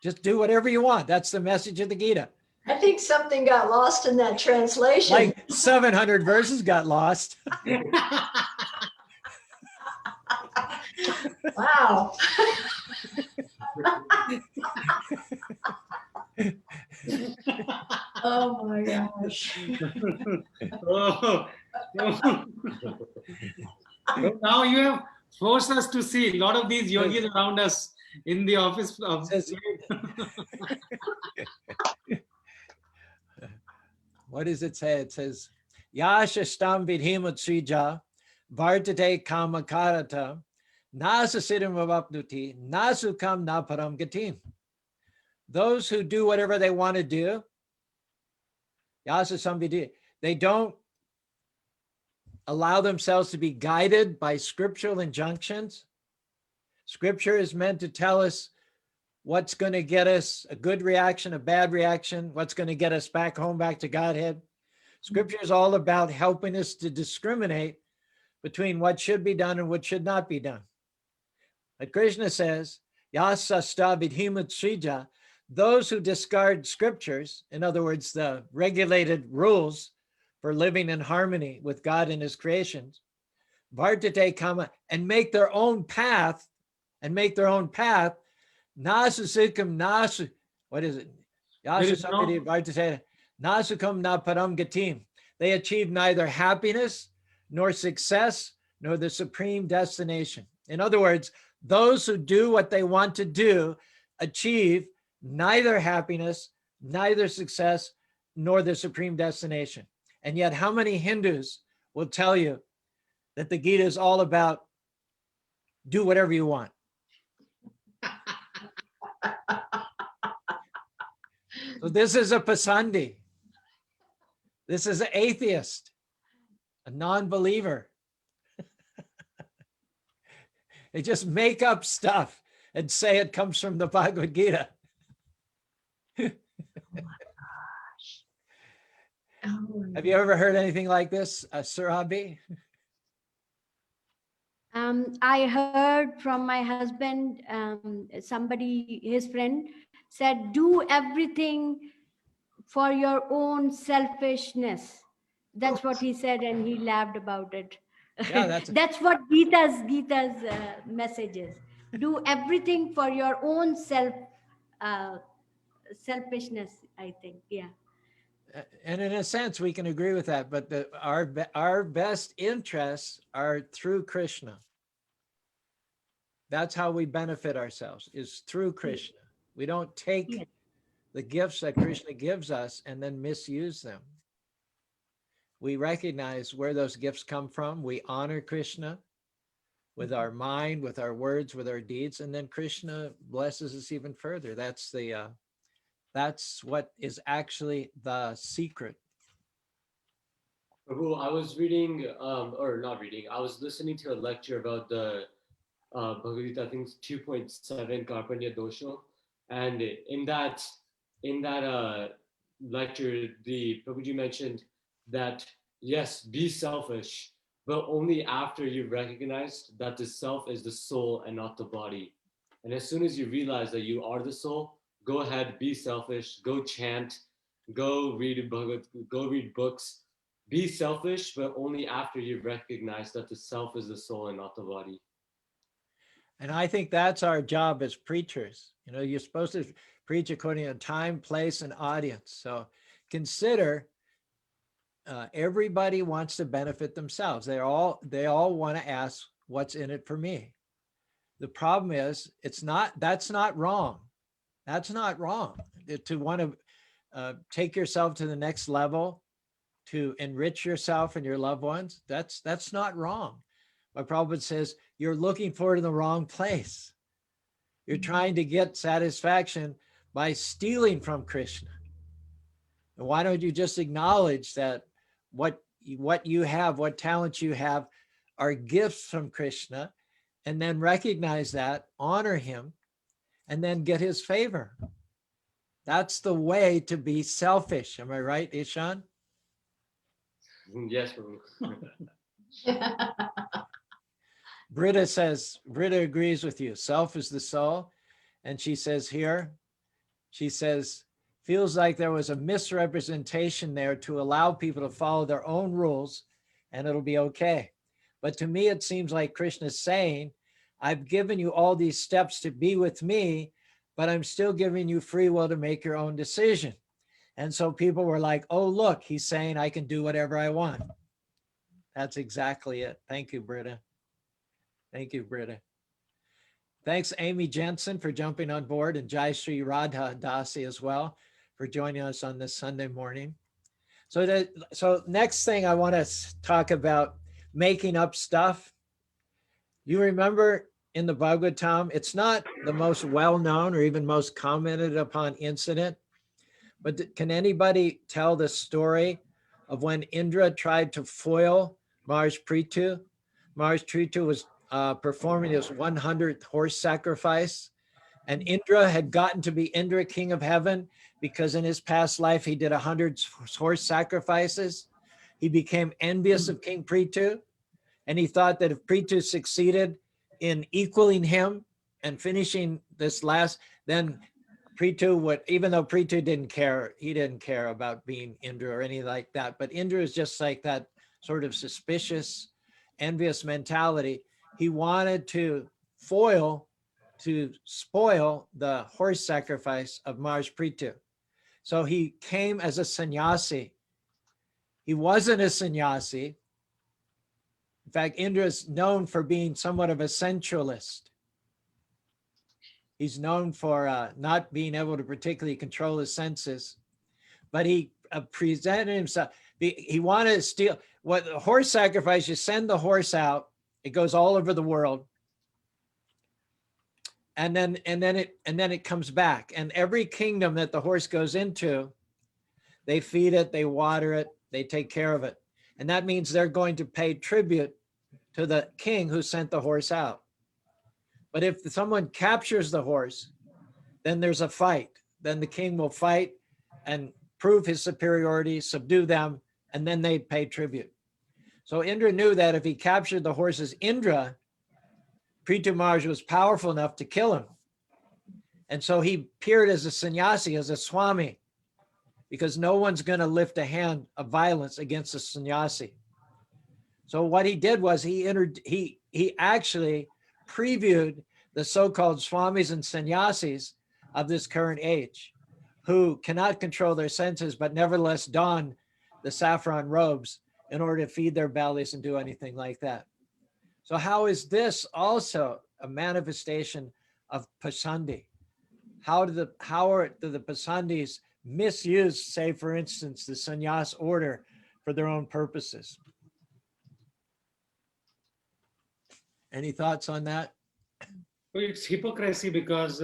Just do whatever you want. That's the message of the Gita. I think something got lost in that translation. Like 700 verses got lost. Wow. Oh my gosh. Oh. Now you have forced us to see a lot of these yogis around us in the office. What does it say? It says, Yashastam vidhimut srija vartate kamakarata nasasiddham avapnuti nasukam naparam gatim. Those who do whatever they want to do, yashastam vidhi, they don't allow themselves to be guided by scriptural injunctions. Scripture is meant to tell us what's going to get us a good reaction, a bad reaction, what's going to get us back home, back to Godhead. Scripture is all about helping us to discriminate between what should be done and what should not be done. But Krishna says, Yasasta vidhimut srija, those who discard scriptures, in other words, the regulated rules for living in harmony with God and his creations, vartate kama, and make their own path, Nasusikam nasu, what is it? Nasukam na param gatim. They achieve neither happiness, nor success, nor the supreme destination. In other words, those who do what they want to do achieve neither happiness, neither success, nor the supreme destination. And yet, how many Hindus will tell you that the Gita is all about do whatever you want? So this is a pasandi. This is an atheist, a non-believer. They just make up stuff and say it comes from the Bhagavad Gita. Oh my gosh. Have you ever heard anything like this, Surabhi? I heard from my husband, somebody, his friend said, do everything for your own selfishness. That's what he said, and he laughed about it. Yeah, that's what Gita's message is. Do everything for your own selfishness, I think. Yeah. And in a sense, we can agree with that, but our best interests are through Krishna. That's how we benefit ourselves, is through Krishna. We don't take the gifts that Krishna gives us and then misuse them. We recognize where those gifts come from. We honor Krishna with our mind, with our words, with our deeds, and then Krishna blesses us even further. That's what is actually the secret. Prabhu, I was reading, or not reading, I was listening to a lecture about the Bhagavad Gita, I think it's 2.7 Karpanya Dosha. And in that lecture, the Prabhuji mentioned that, yes, be selfish, but only after you've recognized that the self is the soul and not the body. And as soon as you realize that you are the soul, go ahead, be selfish, go chant, go read go read books. Be selfish, but only after you've recognized that the self is the soul and not the body. And I think that's our job as preachers. You know, you're supposed to preach according to time, place, and audience. So consider everybody wants to benefit themselves. They all want to ask, what's in it for me? The problem is, that's not wrong. That's not wrong. To want to take yourself to the next level, to enrich yourself and your loved ones, that's not wrong. But Prabhupada says, you're looking for it in the wrong place. You're trying to get satisfaction by stealing from Krishna. And why don't you just acknowledge that what you have, what talents you have are gifts from Krishna, and then recognize that, honor him, and then get his favor. That's the way to be selfish. Am I right, Ishan? Yes, Prabhu. Britta agrees with you. Self is the soul. And she says here, feels like there was a misrepresentation there to allow people to follow their own rules and it'll be okay. But to me, it seems like Krishna's saying, I've given you all these steps to be with me, but I'm still giving you free will to make your own decision. And so people were like, oh, look, he's saying I can do whatever I want. That's exactly it. Thank you, Britta. Thank you, Britta. Thanks, Amy Jensen, for jumping on board, and Jai Sri Radha Dasi as well for joining us on this Sunday morning. So next thing I want to talk about, making up stuff. You remember in the Bhagavatam, it's not the most well-known or even most commented upon incident, but can anybody tell the story of when Indra tried to foil Mars Prithu? Mars Prithu was performing his 100th horse sacrifice, and Indra had gotten to be Indra, king of heaven, because in his past life he did 100 horse sacrifices. He became envious of King Prithu, and he thought that if Prithu succeeded in equaling him and finishing this last, then Prithu would, even though Prithu didn't care, he didn't care about being Indra or anything like that. But Indra is just like that sort of suspicious, envious mentality. He wanted to spoil the horse sacrifice of Mars Prithu. So he came as a sannyasi. He wasn't a sannyasi. In fact, Indra is known for being somewhat of a sensualist. He's known for not being able to particularly control his senses, but he presented himself. He wanted to steal what the horse sacrifice. You send the horse out, it goes all over the world, and then it comes back. And every kingdom that the horse goes into, they feed it, they water it, they take care of it, and that means they're going to pay tribute to the king who sent the horse out. But if someone captures the horse, then there's a fight. Then the king will fight and prove his superiority, subdue them, and then they'd pay tribute. So Indra knew that if he captured the horse as Indra, Prithu Mars was powerful enough to kill him. And so he appeared as a sannyasi, as a swami, because no one's going to lift a hand of violence against a sannyasi. So what he did was he actually previewed the so-called swamis and sannyasis of this current age, who cannot control their senses, but nevertheless don the saffron robes in order to feed their bellies and do anything like that. So how is this also a manifestation of pasandi? How do the pasandis misuse, say, for instance, the sannyas order for their own purposes? Any thoughts on that? Well, it's hypocrisy because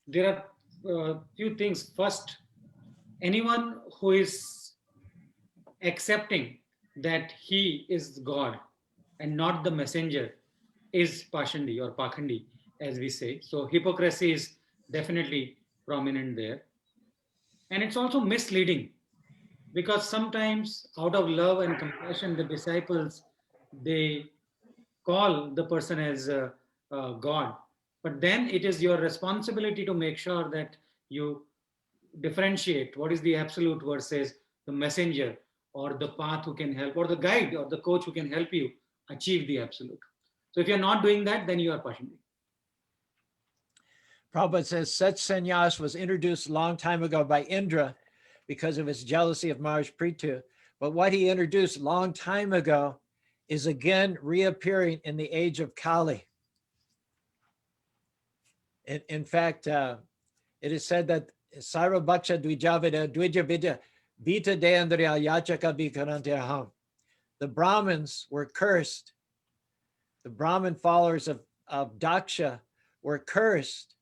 there are few things. First, anyone who is accepting that he is God and not the messenger is pasandi or pakhandi, as we say. So hypocrisy is definitely prominent there. And it's also misleading, because sometimes out of love and compassion, the disciples, they call the person as God. But then it is your responsibility to make sure that you differentiate what is the absolute versus the messenger or the path who can help, or the guide or the coach who can help you achieve the absolute. So if you're not doing that, then you are pasandi. Prabhupada says such sannyas was introduced a long time ago by Indra because of his jealousy of Maharaj Prithu. But what he introduced long time ago is again reappearing in the age of Kali. In fact, it is said that Sarva Bhaksha Dvijavida Dvijavidya Vita Deandriya Yachaka Vikarantiham. The Brahmins were cursed. The Brahmin followers of Daksha were cursed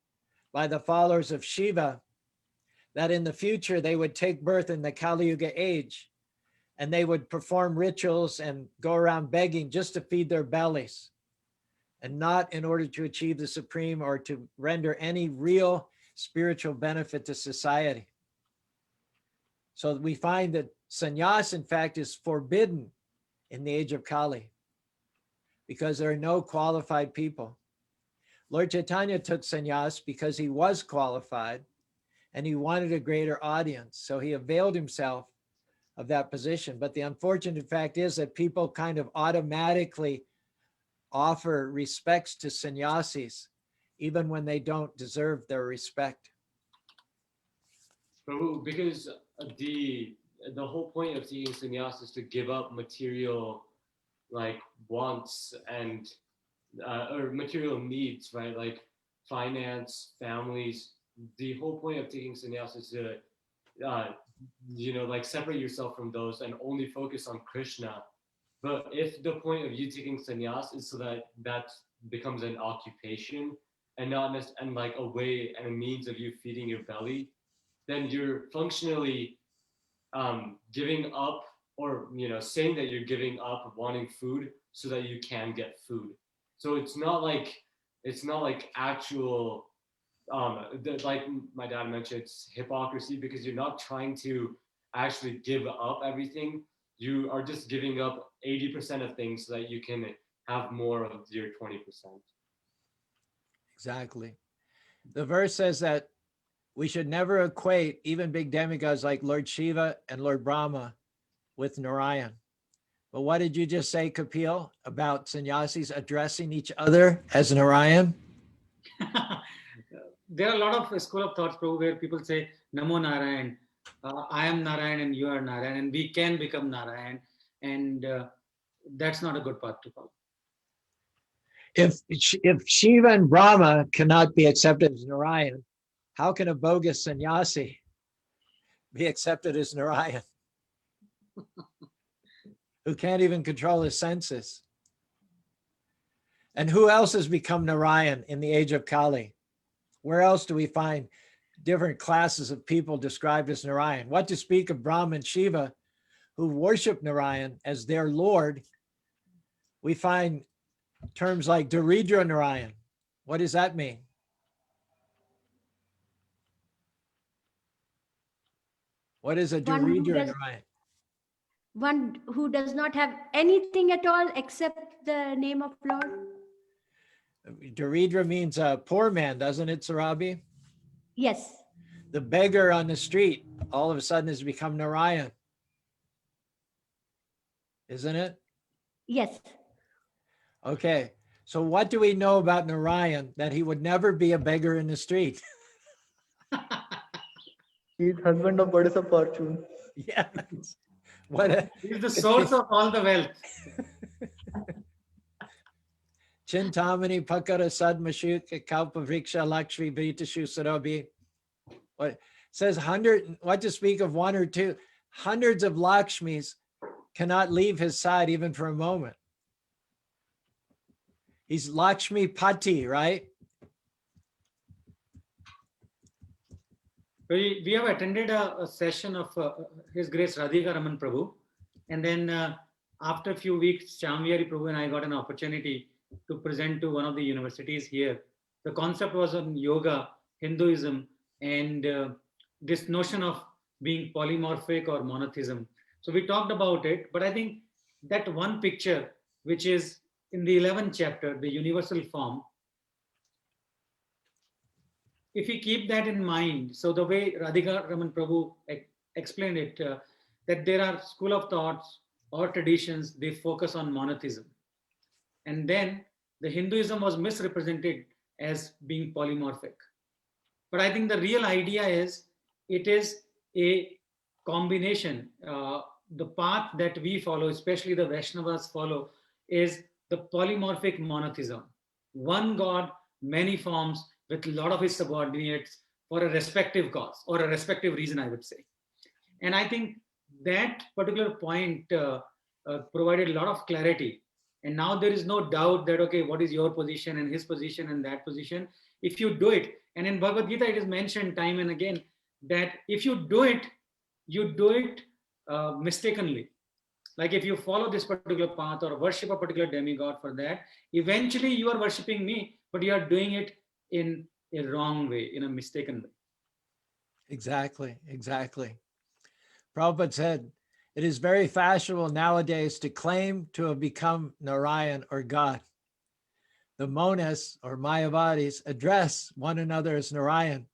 by the followers of Shiva, that in the future they would take birth in the Kali Yuga age, and they would perform rituals and go around begging just to feed their bellies, and not in order to achieve the supreme or to render any real spiritual benefit to society. So we find that sannyas, in fact, is forbidden in the age of Kali because there are no qualified people. Lord Chaitanya took sannyas because he was qualified and he wanted a greater audience. So he availed himself of that position. But the unfortunate fact is that people kind of automatically offer respects to sannyasis, even when they don't deserve their respect. Prabhu, because the whole point of taking sannyas is to give up material like wants and or material needs, right? Like finance, families. The whole point of taking sannyas is to like separate yourself from those and only focus on Krishna. But if the point of you taking sannyas is so that becomes an occupation and not and like a way and a means of you feeding your belly, then you're functionally giving up, or saying that you're giving up wanting food so that you can get food. So it's not like actual like my dad mentioned, it's hypocrisy, because you're not trying to actually give up everything. You are just giving up 80% of things so that you can have more of your 20%. Exactly. The verse says that we should never equate even big demigods like Lord Shiva and Lord Brahma with Narayan. But what did you just say, Kapil, about sannyasis addressing each other as Narayan? There are a lot of school of thoughts, Prabhu, where people say, Namo Narayan, I am Narayan and you are Narayan, and we can become Narayan. And that's not a good path to follow. If Shiva and Brahma cannot be accepted as Narayan, how can a bogus sannyasi be accepted as Narayan? Who can't even control his senses? And who else has become Narayan in the age of Kali? Where else do we find different classes of people described as Narayan? What to speak of Brahma and Shiva, who worship Narayan as their Lord? We find terms like Daridra Narayan. What does that mean? What is a Daridra Narayan? One who does not have anything at all except the name of Lord. Daridra means a poor man, doesn't it, Sarabi? Yes. The beggar on the street all of a sudden has become Narayan. Isn't it? Yes. Okay. So what do we know about Narayan that he would never be a beggar in the street? He's husband of goddess of fortune. Yes. He's the source of all the wealth. Chintamani Pakara Sadmashuk Kalpa Vriksha Lakshmi Vitashu Sarabi. What says what to speak of one or two, hundreds of Lakshmis cannot leave his side even for a moment. He's Lakshmi Pati, right? We have attended a session of His Grace Radhika Raman Prabhu. And then after a few weeks, Chamviyari Prabhu and I got an opportunity to present to one of the universities here. The concept was on yoga, Hinduism, and this notion of being polymorphic or monotheism. So we talked about it, but I think that one picture, which is in the 11th chapter, the universal form, if we keep that in mind, so the way Radhika Raman Prabhu explained it, that there are school of thoughts or traditions, they focus on monotheism. And then the Hinduism was misrepresented as being polymorphic. But I think the real idea is it is a combination. The path that we follow, especially the Vaishnavas follow, is the polymorphic monotheism. One God, many forms, with a lot of his subordinates for a respective cause or a respective reason, I would say. And I think that particular point provided a lot of clarity. And now there is no doubt that, okay, what is your position and his position and that position? If you do it, and in Bhagavad Gita, it is mentioned time and again that if you do it mistakenly. Like if you follow this particular path or worship a particular demigod for that, eventually you are worshiping me, but you are doing it in a wrong way, in a mistaken way. Exactly, exactly. Prabhupada said, it is very fashionable nowadays to claim to have become Narayan or God. The monists or Mayavadis address one another as Narayan,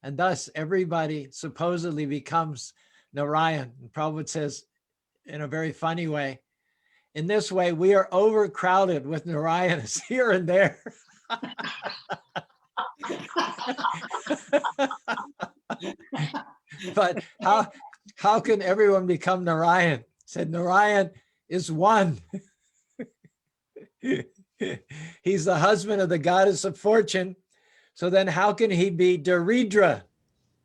and thus everybody supposedly becomes Narayan. And Prabhupada says, in a very funny way, in this way, we are overcrowded with Narayans here and there. But how can everyone become Narayan? Said Narayan is one. He's the husband of the goddess of fortune. So then how can he be Daridra?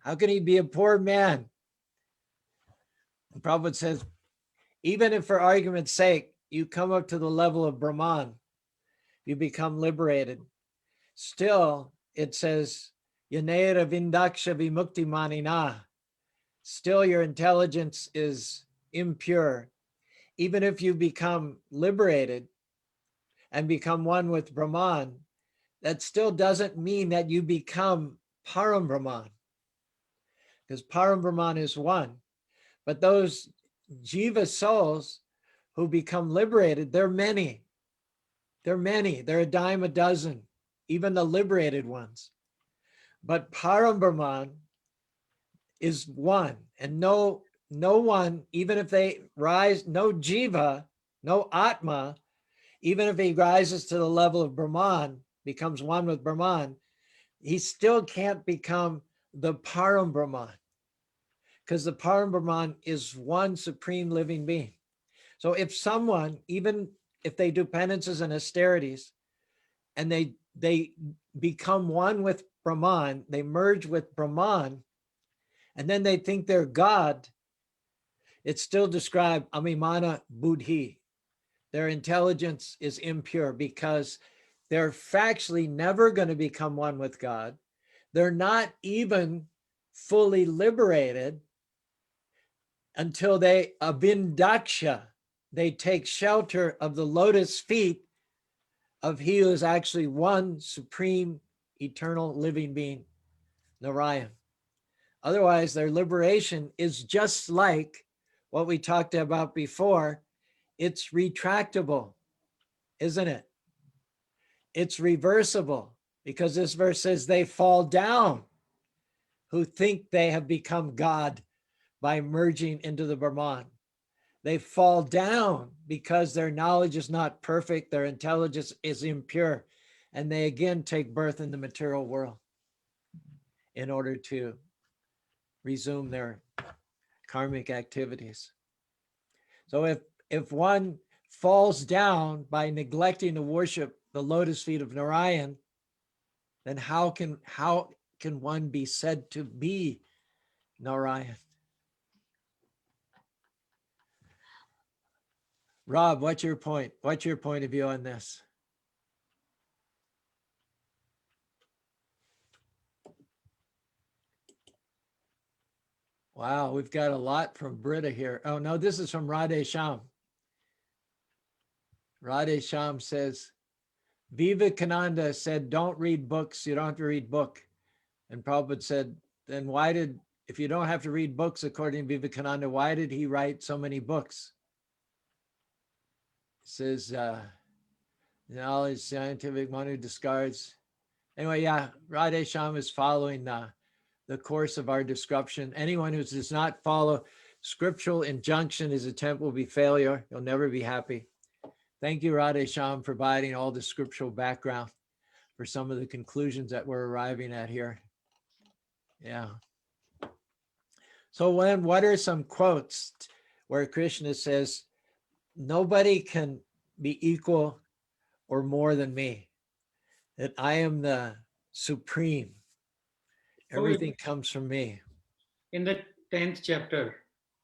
How can he be a poor man? And Prabhupada says, even if for argument's sake, you come up to the level of Brahman, you become liberated. Still, it says, Yanera Vindaksha Vimukti Manina. Still, your intelligence is impure. Even if you become liberated and become one with Brahman, that still doesn't mean that you become Param Brahman, because Param Brahman is one. But those Jiva souls who become liberated, they're many. They're many. They're a dime a dozen, even the liberated ones. But Param Brahman is one, and no one, even if they rise, no Jiva, no Atma, even if he rises to the level of Brahman, becomes one with Brahman, he still can't become the Param Brahman, because the Param Brahman is one supreme living being. So if someone, even if they do penances and austerities, and they become one with Brahman, they merge with Brahman, and then they think they're God, it's still described amimana buddhi. Their intelligence is impure because they're factually never going to become one with God. They're not even fully liberated until they avindaksha, they take shelter of the lotus feet of he who is actually one supreme eternal living being, Narayan. Otherwise, their liberation is just like what we talked about before. It's retractable, isn't it? It's reversible, because this verse says they fall down who think they have become God by merging into the Brahman. They fall down because their knowledge is not perfect, their intelligence is impure, and they again take birth in the material world in order to resume their karmic activities. So if one falls down by neglecting to worship the lotus feet of Narayan, then how can one be said to be Narayan? Rob, what's your point? What's your point of view on this? Wow, we've got a lot from Britta here. Oh no, this is from Radhe Sham. Radhe Sham says, Vivekananda said, don't read books, you don't have to read book. And Prabhupada said, then why did if you don't have to read books according to Vivekananda, why did he write so many books? It says, knowledge, scientific, one who discards. Anyway, yeah, Radhe Shyam is following the course of our description. Anyone who does not follow scriptural injunction, his attempt will be failure. He'll never be happy. Thank you, Radhe Shyam, for providing all the scriptural background for some of the conclusions that we're arriving at here. Yeah. So what are some quotes where Krishna says, nobody can be equal or more than me, that I am the supreme. Everything comes from me. In the 10th chapter,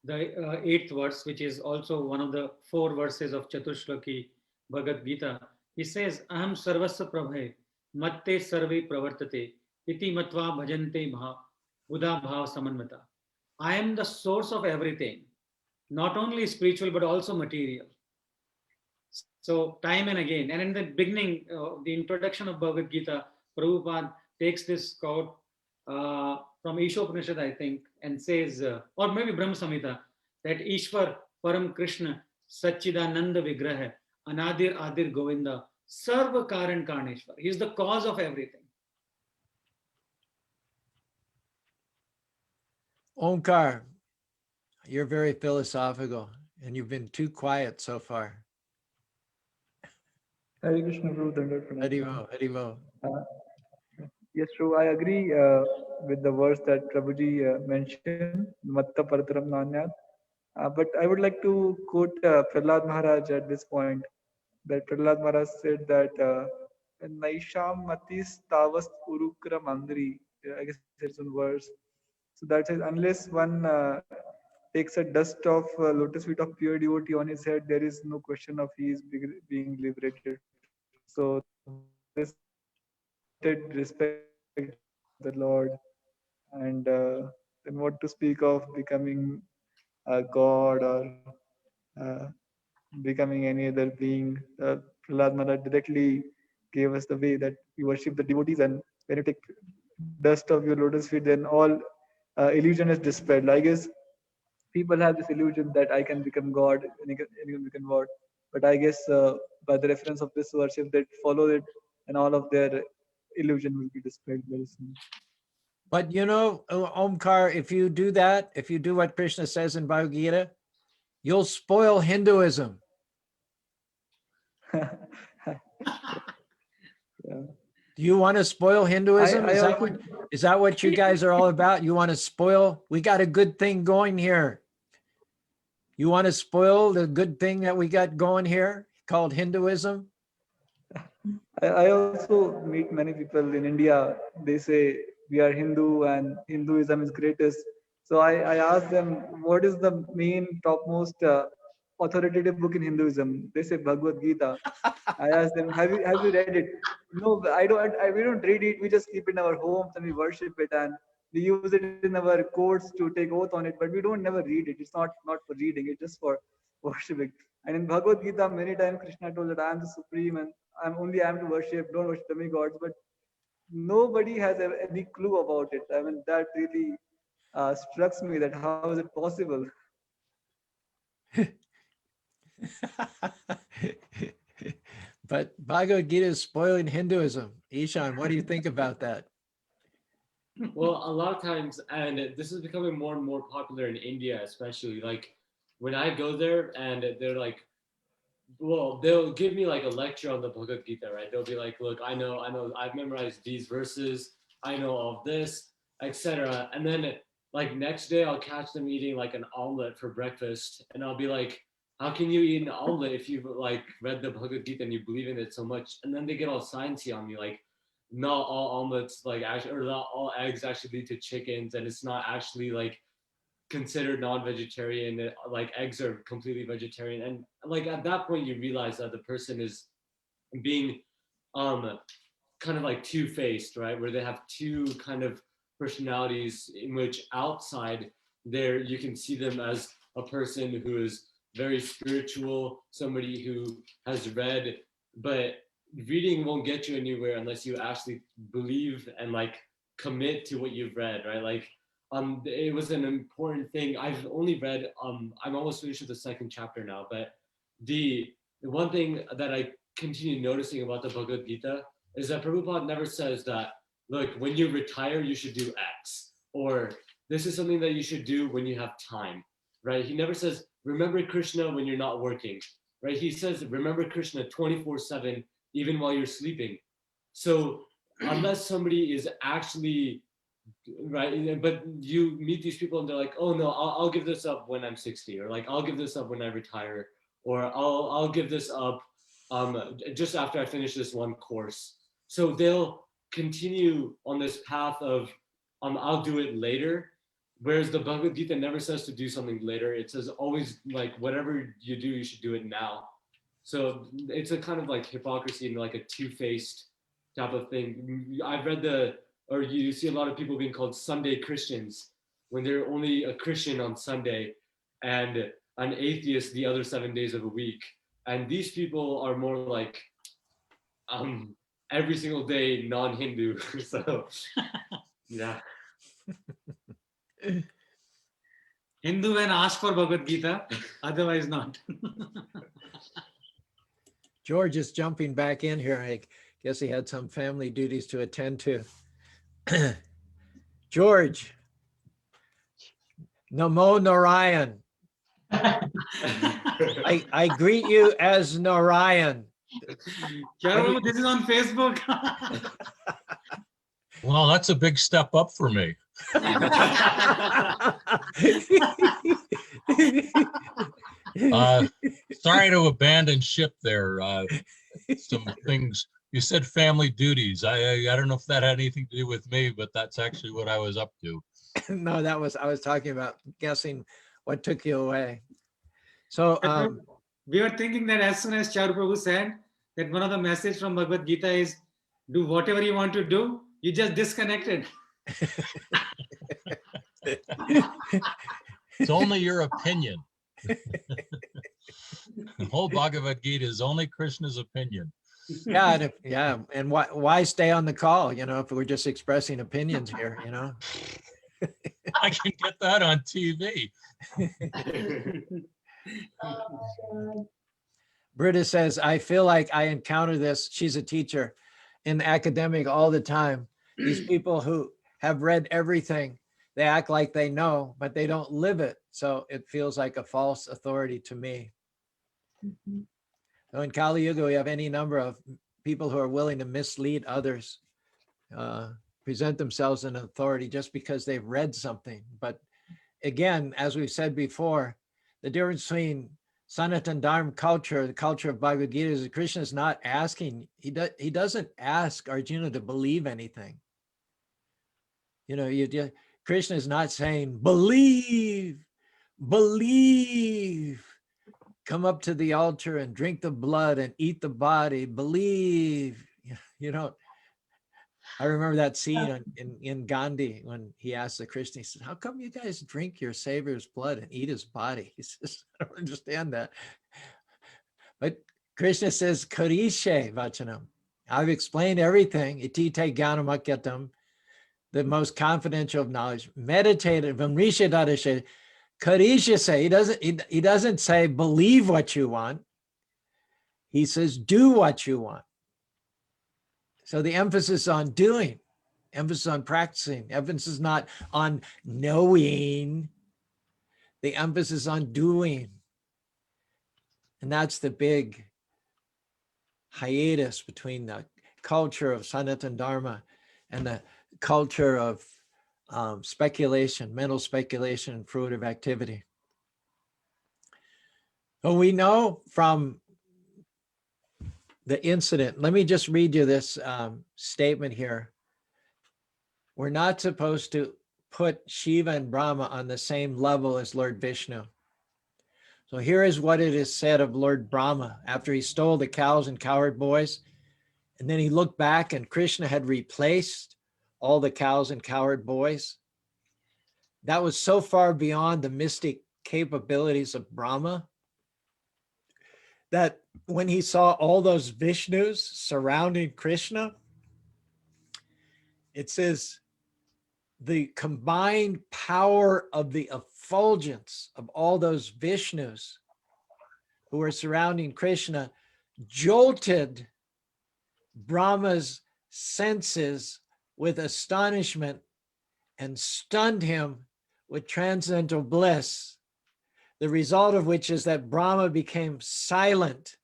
the 8th verse, which is also one of the 4 verses of Chatushlaki Bhagavad Gita, he says, Aham sarvasya prabhe, matte sarve pravartate, iti matva bhajante buddha bhav samanvata. I am the source of everything, not only spiritual, but also material. So time and again, and in the beginning, the introduction of Bhagavad Gita, Prabhupada takes this quote from Ishopanishad, I think, and says, or maybe Brahma Samhita, that Ishwar Param Krishna Satchidananda Vigraha Anadir Adir Govinda Sarva Karan Karneshwar. He is the cause of everything. Omkar, you're very philosophical and you've been too quiet so far. Hare Krishna, Prabhu, Dandavat Pranam. Haribol, Haribol. Yes, true. I agree with the verse that Prabhuji mentioned, Matta Parataram Nanyat. But I would like to quote Prahlad Maharaj at this point, that Prahlad Maharaj said that Naisham Matis Tavas Urukra Mangri. I guess it's one verse. So that says, unless one takes a dust of lotus feet of pure devotee on his head, there is no question of he is being liberated. So this unlimited respect of the Lord, and then what to speak of becoming a god or uh, becoming any other being. Prahlad Maharaj directly gave us the way that you worship the devotees, and when you take dust of your lotus feet, then all illusion is dispelled. I guess people have this illusion that I can become God, anyone become God. But I guess by the reference of this verse, if they follow it, and all of their illusion will be dispelled very soon. But you know, Omkar, if you do that, if you do what Krishna says in Bhagavad Gita, you'll spoil Hinduism. Yeah. Do you want to spoil Hinduism? Is that what you guys are all about? You want to spoil? We got a good thing going here. You want to spoil the good thing that we got going here called Hinduism? I also meet many people in India. They say we are Hindu and Hinduism is greatest. So I ask them, what is the main topmost authoritative book in Hinduism? They say Bhagavad Gita. I ask them, have you read it? No, I don't. We don't read it. We just keep it in our homes and we worship it, and we use it in our courts to take oath on it. But we don't never read it. It's not for reading. It's just for worshiping. And in Bhagavad Gita, many times Krishna told that I am the supreme and I am to worship. Don't worship demigods. But nobody has any clue about it. I mean, that really strikes me. That how is it possible? But Bhagavad Gita is spoiling Hinduism. Ishan, what do you think about that? Well, a lot of times, and this is becoming more and more popular in India, especially. Like when I go there, and they're like, well, they'll give me like a lecture on the Bhagavad Gita, right? They'll be like, look, I know, I've memorized these verses, I know all of this, etc. And then like next day, I'll catch them eating like an omelet for breakfast, and I'll be like, how can you eat an omelet if you've like read the Bhagavad Gita and you believe in it so much? And then they get all sciencey on me, like, not all omelets like actually, or not all eggs actually lead to chickens, and it's not actually like considered non-vegetarian. Like eggs are completely vegetarian, and like at that point you realize that the person is being kind of like two-faced, right? Where they have two kind of personalities, in which outside there you can see them as a person who is very spiritual, somebody who has read, but reading won't get you anywhere unless you actually believe and like commit to what you've read, right? Like it was an important thing. I've only read, I'm almost finished with the second chapter now, but the one thing that I continue noticing about the Bhagavad Gita is that Prabhupada never says that, look, when you retire, you should do X, or this is something that you should do when you have time, right? He never says, remember Krishna when you're not working, right? He says, remember Krishna 24/7, even while you're sleeping. So unless somebody is actually, right, but you meet these people and they're like, oh no, I'll give this up when I'm 60, or like, I'll give this up when I retire, or I'll give this up just after I finish this one course. So they'll continue on this path of I'll do it later, whereas the Bhagavad Gita never says to do something later. It says always, like, whatever you do, you should do it now. So it's a kind of like hypocrisy and like a two-faced type of thing. I've read or you see a lot of people being called Sunday Christians when they're only a Christian on Sunday and an atheist the other 7 days of a week. And these people are more like every single day non-Hindu. So yeah. Hindu and ask for Bhagavad Gita, otherwise not. George is jumping back in here. I guess he had some family duties to attend to. George, Namo Narayan. I greet you as Narayan. Caru, this is on Facebook. Well, that's a big step up for me. Sorry to abandon ship there. Some things you said, family duties. I don't know if that had anything to do with me, but that's actually what I was up to. No, I was talking about guessing what took you away. So we were thinking that as soon as Charu Prabhu said that one of the messages from Bhagavad Gita is do whatever you want to do, you just disconnected. It's only your opinion. The whole Bhagavad Gita is only Krishna's opinion. Yeah, and why stay on the call? You know, if we're just expressing opinions here, you know. I can get that on TV. Britta says, I feel like I encounter this. She's a teacher in academic all the time. These people who have read everything, they act like they know, but they don't live it. So it feels like a false authority to me. So in Kali Yuga, we have any number of people who are willing to mislead others, present themselves in authority just because they've read something. But again, as we've said before, the difference between Sanatana Dharma culture, the culture of Bhagavad Gita, is that Krishna is not asking, he doesn't ask Arjuna to believe anything. You know, Krishna is not saying, believe, come up to the altar and drink the blood and eat the body, believe. You know, I remember that scene in Gandhi when he asked the Krishna, he said, how come you guys drink your savior's blood and eat his body? He says, I don't understand that. But Krishna says, Karishe Vachanam. I've explained everything. Itite Gyanamakkyatam, the most confidential of knowledge. Meditative, Vamrisha Dadashe. Karisha say, he doesn't say believe what you want. He says do what you want. So the emphasis on doing, emphasis on practicing, emphasis not on knowing, the emphasis on doing. And that's the big hiatus between the culture of Sanatana Dharma and the culture of speculation, mental speculation, and fruitive activity. Well, we know from the incident, let me just read you this statement here. We're not supposed to put Shiva and Brahma on the same level as Lord Vishnu. So here is what it is said of Lord Brahma after he stole the cows and cowherd boys. And then he looked back and Krishna had replaced all the cows and cowherd boys. That was so far beyond the mystic capabilities of Brahma that when he saw all those Vishnus surrounding Krishna, it says the combined power of the effulgence of all those Vishnus who were surrounding Krishna jolted Brahma's senses with astonishment and stunned him with transcendental bliss, the result of which is that Brahma became silent,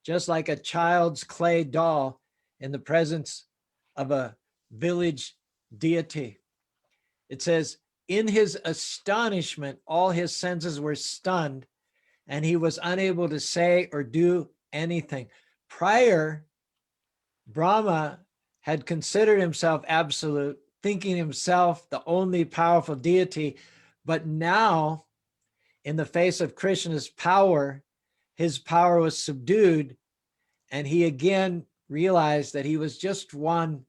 just like a child's clay doll in the presence of a village deity. It says, in his astonishment, all his senses were stunned and he was unable to say or do anything. Prior, Brahma had considered himself absolute, thinking himself the only powerful deity, but now, in the face of Krishna's power, his power was subdued, and he again realized that he was just one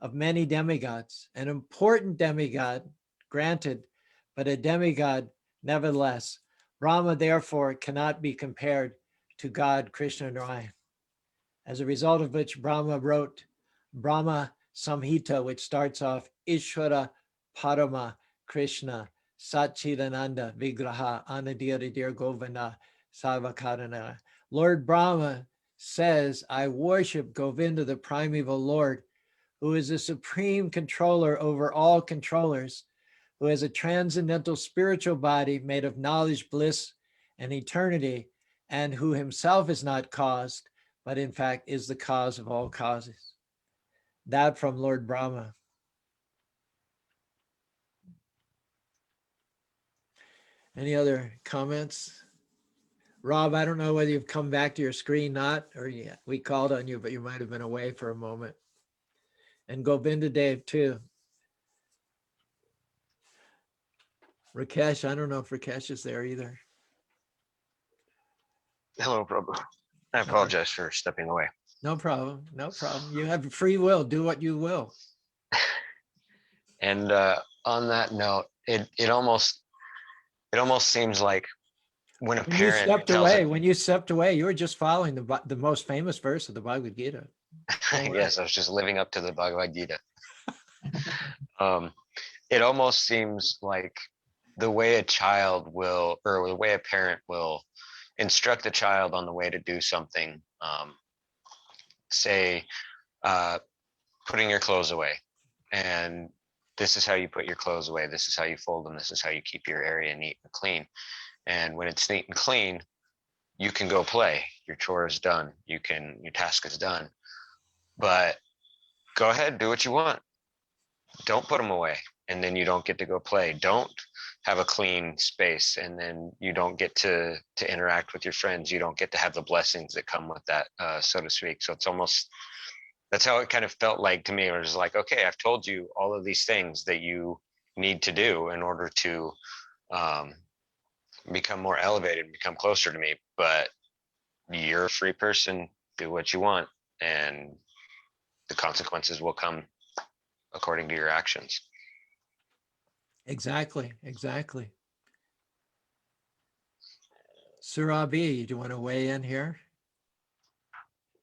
of many demigods, an important demigod, granted, but a demigod nevertheless. Brahma, therefore, cannot be compared to God, Krishna, and Narayan. As a result of which, Brahma wrote Brahma Samhita, which starts off Ishvara Parama Krishna Satchidananda Vigraha Anadiradir Govinda Sarvakarana. Lord Brahma says, I worship Govinda, the primeval Lord, who is the supreme controller over all controllers, who has a transcendental spiritual body made of knowledge, bliss, and eternity, and who himself is not caused, but in fact is the cause of all causes. That from Lord Brahma. Any other comments? Rob, I don't know whether you've come back to your screen, not, or yeah, we called on you, but you might have been away for a moment. And Govinda Dev too. Rakesh, I don't know if Rakesh is there either. Hello, Prabhu. I apologize for stepping away. No problem. No problem. You have free will. Do what you will. And on that note, it almost seems like when a When you parent stepped tells away, you were just following the most famous verse of the Bhagavad Gita. yes, I was just living up to the Bhagavad Gita. It almost seems like the way a child will, or the way a parent will instruct the child on the way to do something, say, putting your clothes away. And this is how you put your clothes away. This is how you fold them. This is how you keep your area neat and clean. And when it's neat and clean, you can go play. Your chore is done. Your task is done. But go ahead, do what you want. Don't put them away, and then you don't get to go play. Don't have a clean space, and then you don't get to interact with your friends. You don't get to have the blessings that come with that, so to speak. So it's almost, that's how it kind of felt like to me. It was like, okay, I've told you all of these things that you need to do in order to become more elevated, become closer to me, but you're a free person. Do what you want, and the consequences will come according to your actions. Exactly. Surabi, do you want to weigh in here?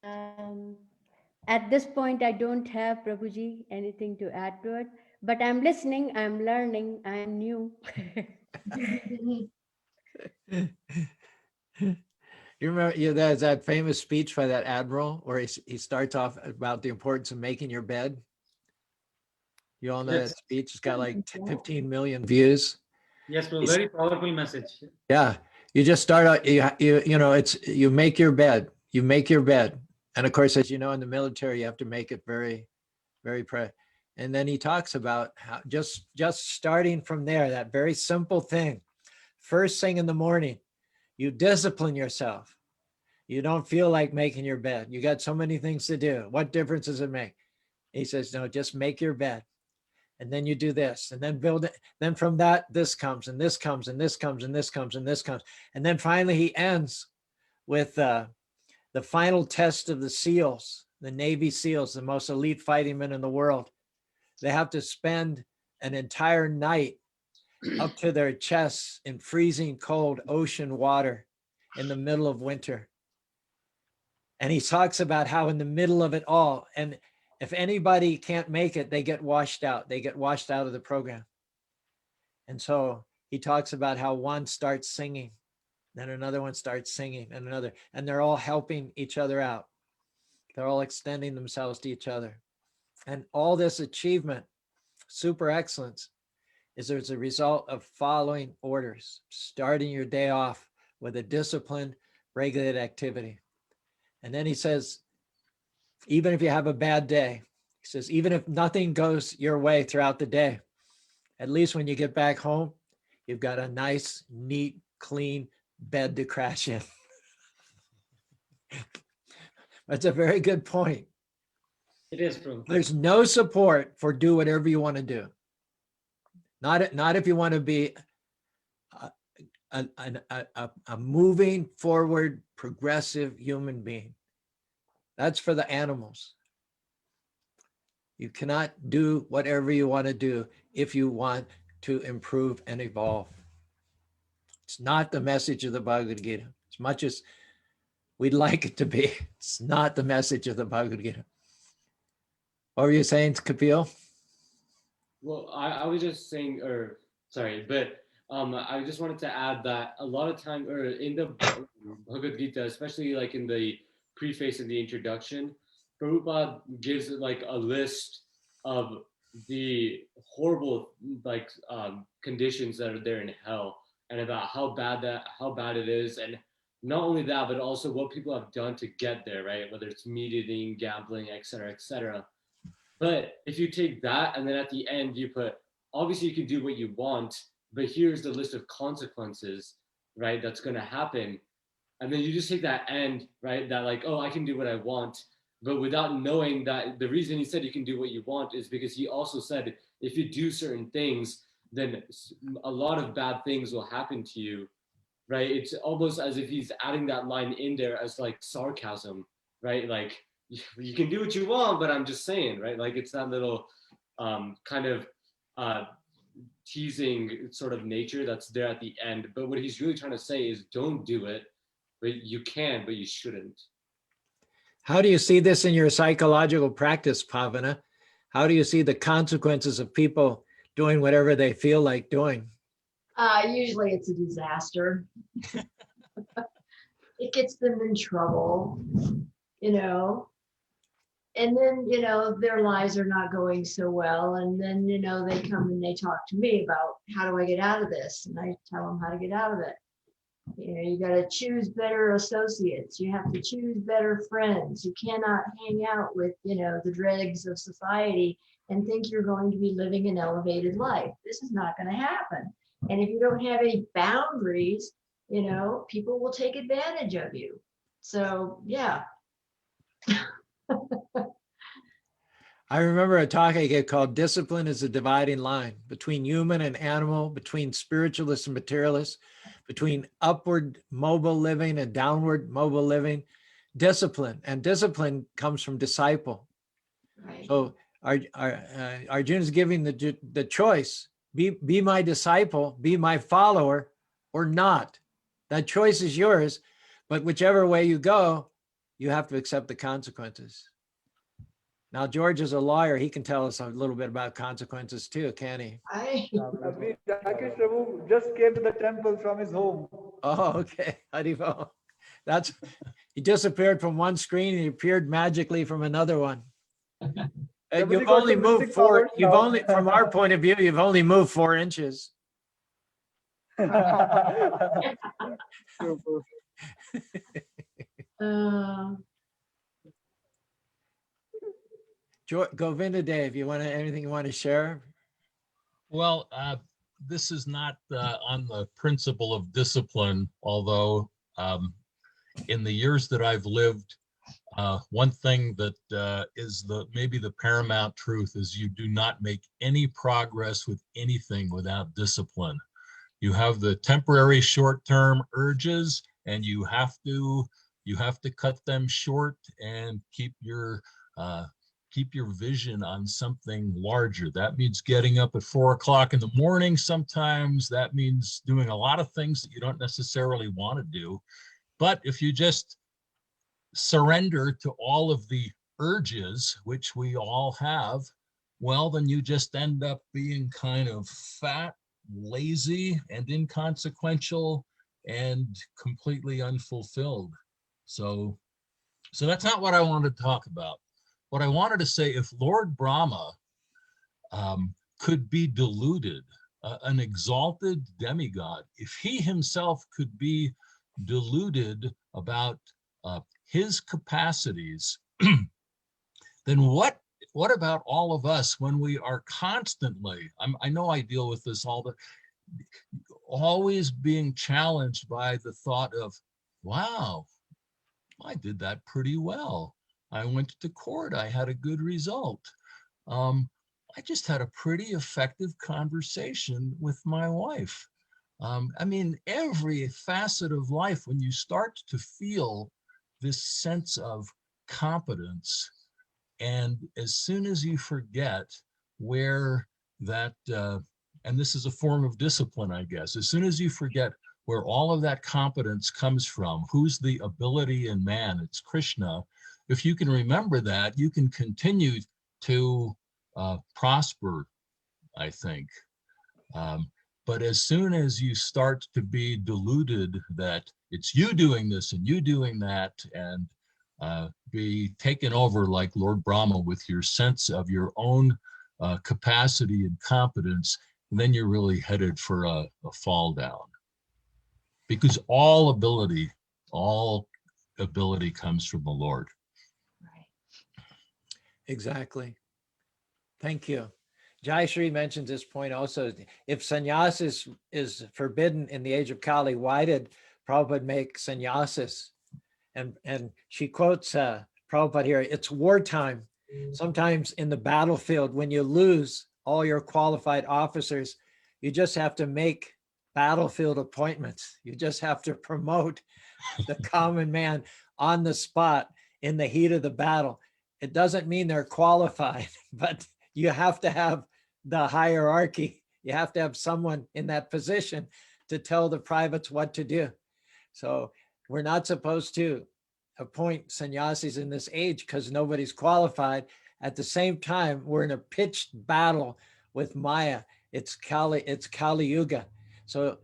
At this point, I don't have, Prabhuji, anything to add to it, but I'm listening, I'm learning, I'm new. You remember, there's that famous speech by that admiral where he starts off about the importance of making your bed. You all know Yes. that speech? It's got like 15 million views. Yes, bro, very powerful message. Yeah, you just start out. You make your bed. You make your bed, and of course, as you know, in the military, you have to make it very, very And then he talks about how just starting from there, that very simple thing. First thing in the morning, you discipline yourself. You don't feel like making your bed. You got so many things to do. What difference does it make? He says, no, just make your bed. And then you do this, and then build it. Then from that, this comes, and this comes, and this comes, and this comes, and this comes. And then finally he ends with the final test of the SEALs, the Navy SEALs, the most elite fighting men in the world. They have to spend an entire night up to their chests in freezing cold ocean water in the middle of winter. And he talks about how in the middle of it all, and if anybody can't make it, they get washed out. They get washed out of the program. And so he talks about how one starts singing, then another one starts singing, and another, and they're all helping each other out. They're all extending themselves to each other. And all this achievement, super excellence, is as a result of following orders, starting your day off with a disciplined, regulated activity. And then he says, even if you have a bad day, he says, even if nothing goes your way throughout the day, at least when you get back home, you've got a nice, neat, clean bed to crash in. That's a very good point. It is, Prabhupada. There's no support for do whatever you want to do. Not if you want to be a moving forward, progressive human being. That's for the animals. You cannot do whatever you want to do if you want to improve and evolve. It's not the message of the Bhagavad Gita. As much as we'd like it to be, it's not the message of the Bhagavad Gita. What were you saying, Kapil? Well, I was just saying, or sorry, but I just wanted to add that a lot of time, or in the Bhagavad Gita, especially like in the preface and the introduction, Prabhupada gives like a list of the horrible like conditions that are there in hell, and about how bad it is, and not only that, but also what people have done to get there, right? Whether it's meat eating, gambling, etc., etc. But if you take that and then at the end you put, obviously you can do what you want, but here's the list of consequences, right? That's going to happen. And then you just take that end, right? That like, oh, I can do what I want. But without knowing that the reason he said you can do what you want is because he also said, if you do certain things, then a lot of bad things will happen to you, right? It's almost as if he's adding that line in there as like sarcasm, right? Like, you can do what you want, but I'm just saying, right? Like it's that little kind of teasing sort of nature that's there at the end. But what he's really trying to say is don't do it, but you can, but you shouldn't. How do you see this in your psychological practice, Pavana? How do you see the consequences of people doing whatever they feel like doing? Usually it's a disaster. It gets them in trouble, and then, their lives are not going so well. And then, they come and they talk to me about how do I get out of this? And I tell them how to get out of it. You got to choose better associates. You have to choose better friends. You cannot hang out with, the dregs of society and think you're going to be living an elevated life. This is not going to happen. And if you don't have any boundaries, people will take advantage of you. So, yeah. I remember a talk I gave called Discipline is a Dividing Line between human and animal, between spiritualists and materialists, between upward mobile living and downward mobile living. Discipline, and discipline comes from disciple. Right. So Arjuna is giving the choice, be my disciple, be my follower or not. That choice is yours, but whichever way you go, you have to accept the consequences. Now, George is a lawyer. He can tell us a little bit about consequences too, can he? Rakesh Prabhu just came to the temple from his home. Oh, okay. Haribol. He disappeared from one screen and he appeared magically from another one. You've only moved from our point of view, you've only moved 4 inches. Govinda Dev, anything you want to share? Well, this is not on the principle of discipline, although in the years that I've lived, one thing that is maybe the paramount truth is you do not make any progress with anything without discipline. You have the temporary short-term urges, and you have to cut them short and keep your vision on something larger. That means getting up at 4 o'clock in the morning. Sometimes that means doing a lot of things that you don't necessarily want to do. But if you just surrender to all of the urges, which we all have, well, then you just end up being kind of fat, lazy, and inconsequential and completely unfulfilled. So that's not what I wanted to talk about. What I wanted to say, if Lord Brahma could be deluded, an exalted demigod, if he himself could be deluded about his capacities, then what about all of us when we are constantly, I know I deal with this always being challenged by the thought of, wow, I did that pretty well. I went to court, I had a good result. I just had a pretty effective conversation with my wife. I mean, every facet of life, when you start to feel this sense of competence, and as soon as you forget where that, and this is a form of discipline, I guess, as soon as you forget where all of that competence comes from, who's the ability in man, it's Krishna. If you can remember that, you can continue to prosper, I think. But as soon as you start to be deluded that it's you doing this and you doing that, and be taken over like Lord Brahma with your sense of your own capacity and competence, then you're really headed for a fall down. Because all ability comes from the Lord. Right. Exactly. Thank you. Jai Shri mentions this point also. If sannyas is forbidden in the age of Kali, why did Prabhupada make sannyasis? And she quotes Prabhupada here, it's wartime. Sometimes in the battlefield, when you lose all your qualified officers, you just have to make battlefield appointments. You just have to promote the common man on the spot in the heat of the battle. It doesn't mean they're qualified, but you have to have the hierarchy. You have to have someone in that position to tell the privates what to do. So we're not supposed to appoint sannyasis in this age because nobody's qualified. At the same time, we're in a pitched battle with Maya. It's Kali Yuga. So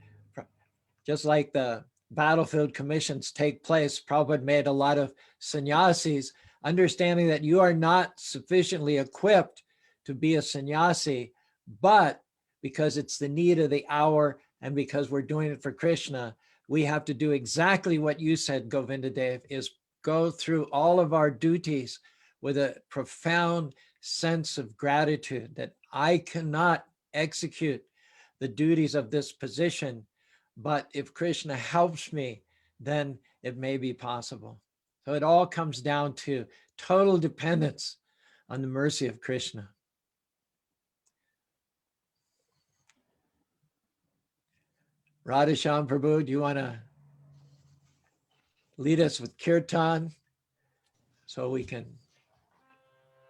just like the battlefield commissions take place, Prabhupada made a lot of sannyasis, understanding that you are not sufficiently equipped to be a sannyasi, but because it's the need of the hour and because we're doing it for Krishna, we have to do exactly what you said, Govinda Dev, is go through all of our duties with a profound sense of gratitude that I cannot execute the duties of this position, but if Krishna helps me, then it may be possible. So it all comes down to total dependence on the mercy of Krishna. Radhesham Prabhu, do you want to lead us with kirtan so we can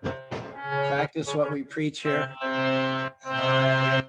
practice what we preach here? Hare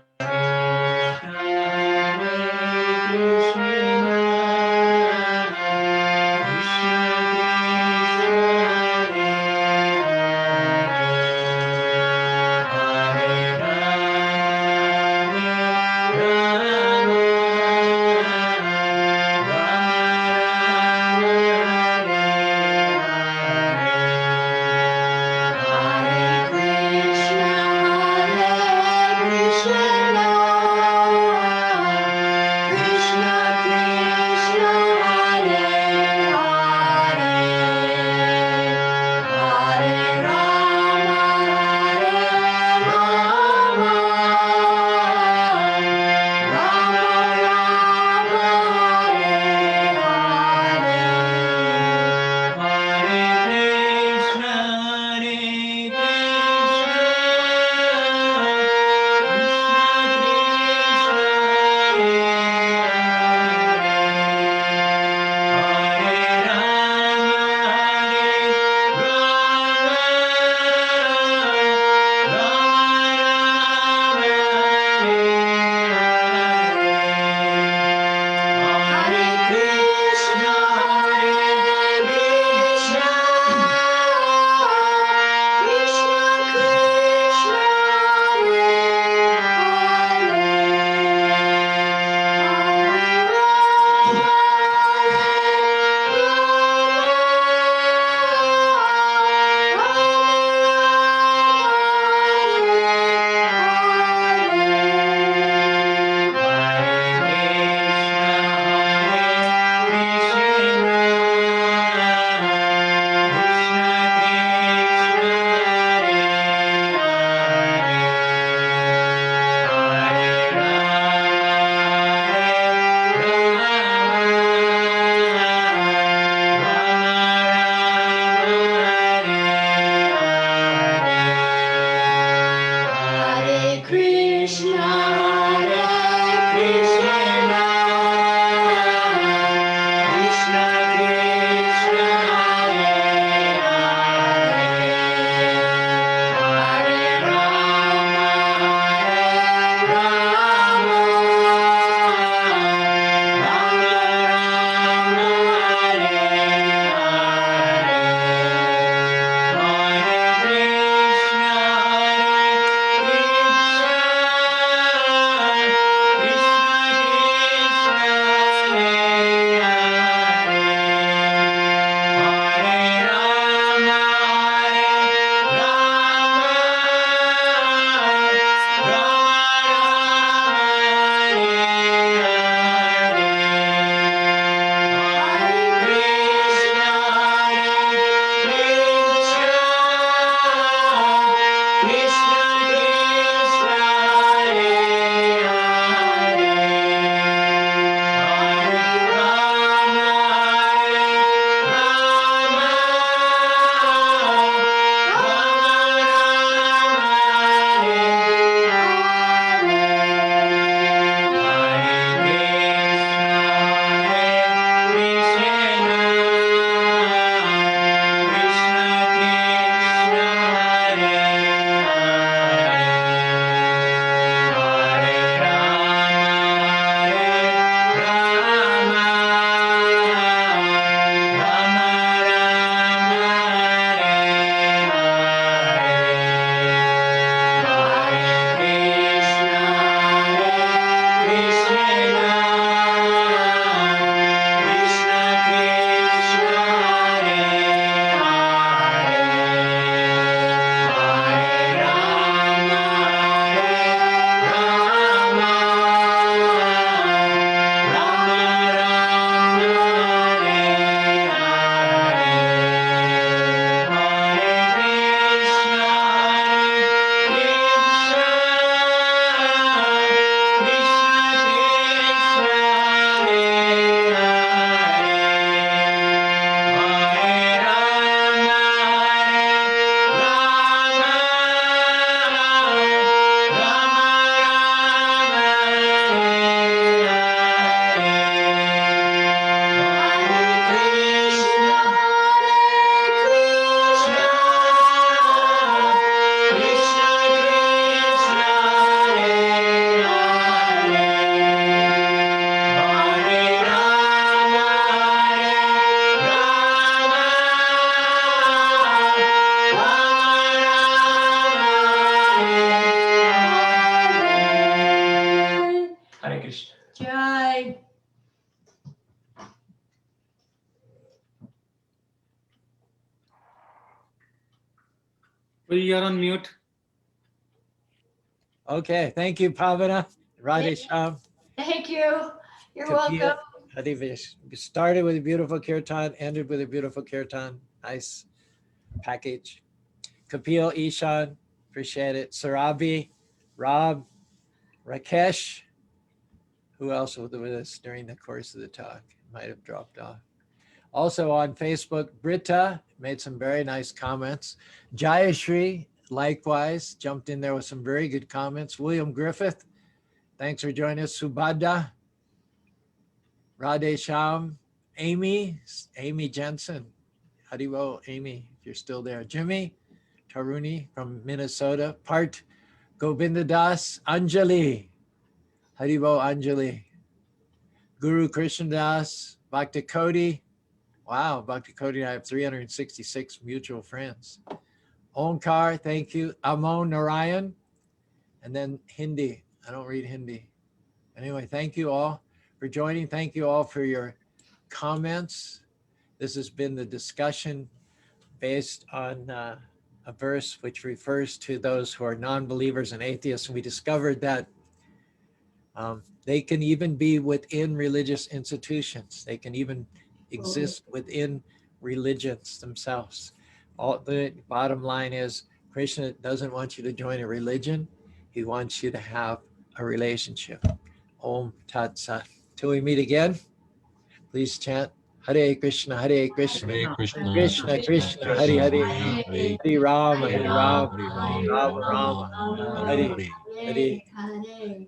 We are on mute. Okay, thank you, Pavana. Radhe Shyam. Thank you. You're Kapil, welcome. Harivish. We started with a beautiful kirtan, ended with a beautiful kirtan. Nice package. Kapil, Ishan, appreciate it. Sarabi, Rob, Rakesh. Who else was with us during the course of the talk? Might have dropped off. Also on Facebook, Britta made some very nice comments. Jayashri, likewise, jumped in there with some very good comments. William Griffith, thanks for joining us. Subhadra, Radhe Shyam, Amy Jensen. Haribol, Amy, if you're still there. Jimmy, Taruni from Minnesota. Part Govindadas, Anjali. Haribol, Anjali. Guru Krishnadas, Bhakti Koti. Wow, Bhakti Koti and I have 366 mutual friends. Onkar, thank you. Amon Narayan. And then Hindi. I don't read Hindi. Anyway, thank you all for joining. Thank you all for your comments. This has been the discussion based on a verse which refers to those who are non-believers and atheists. And we discovered that they can even be within religious institutions. They can even exist within religions themselves. All the bottom line is Krishna doesn't want you to join a religion. He wants you to have a relationship. Om Tat Sat. Till we meet again, please chant Hare Krishna, Hare Krishna, Hare Krishna, Krishna Krishna, Hare Hare, Hare Rama, Hare Rama, Rama Rama, Hare Hare. Hare.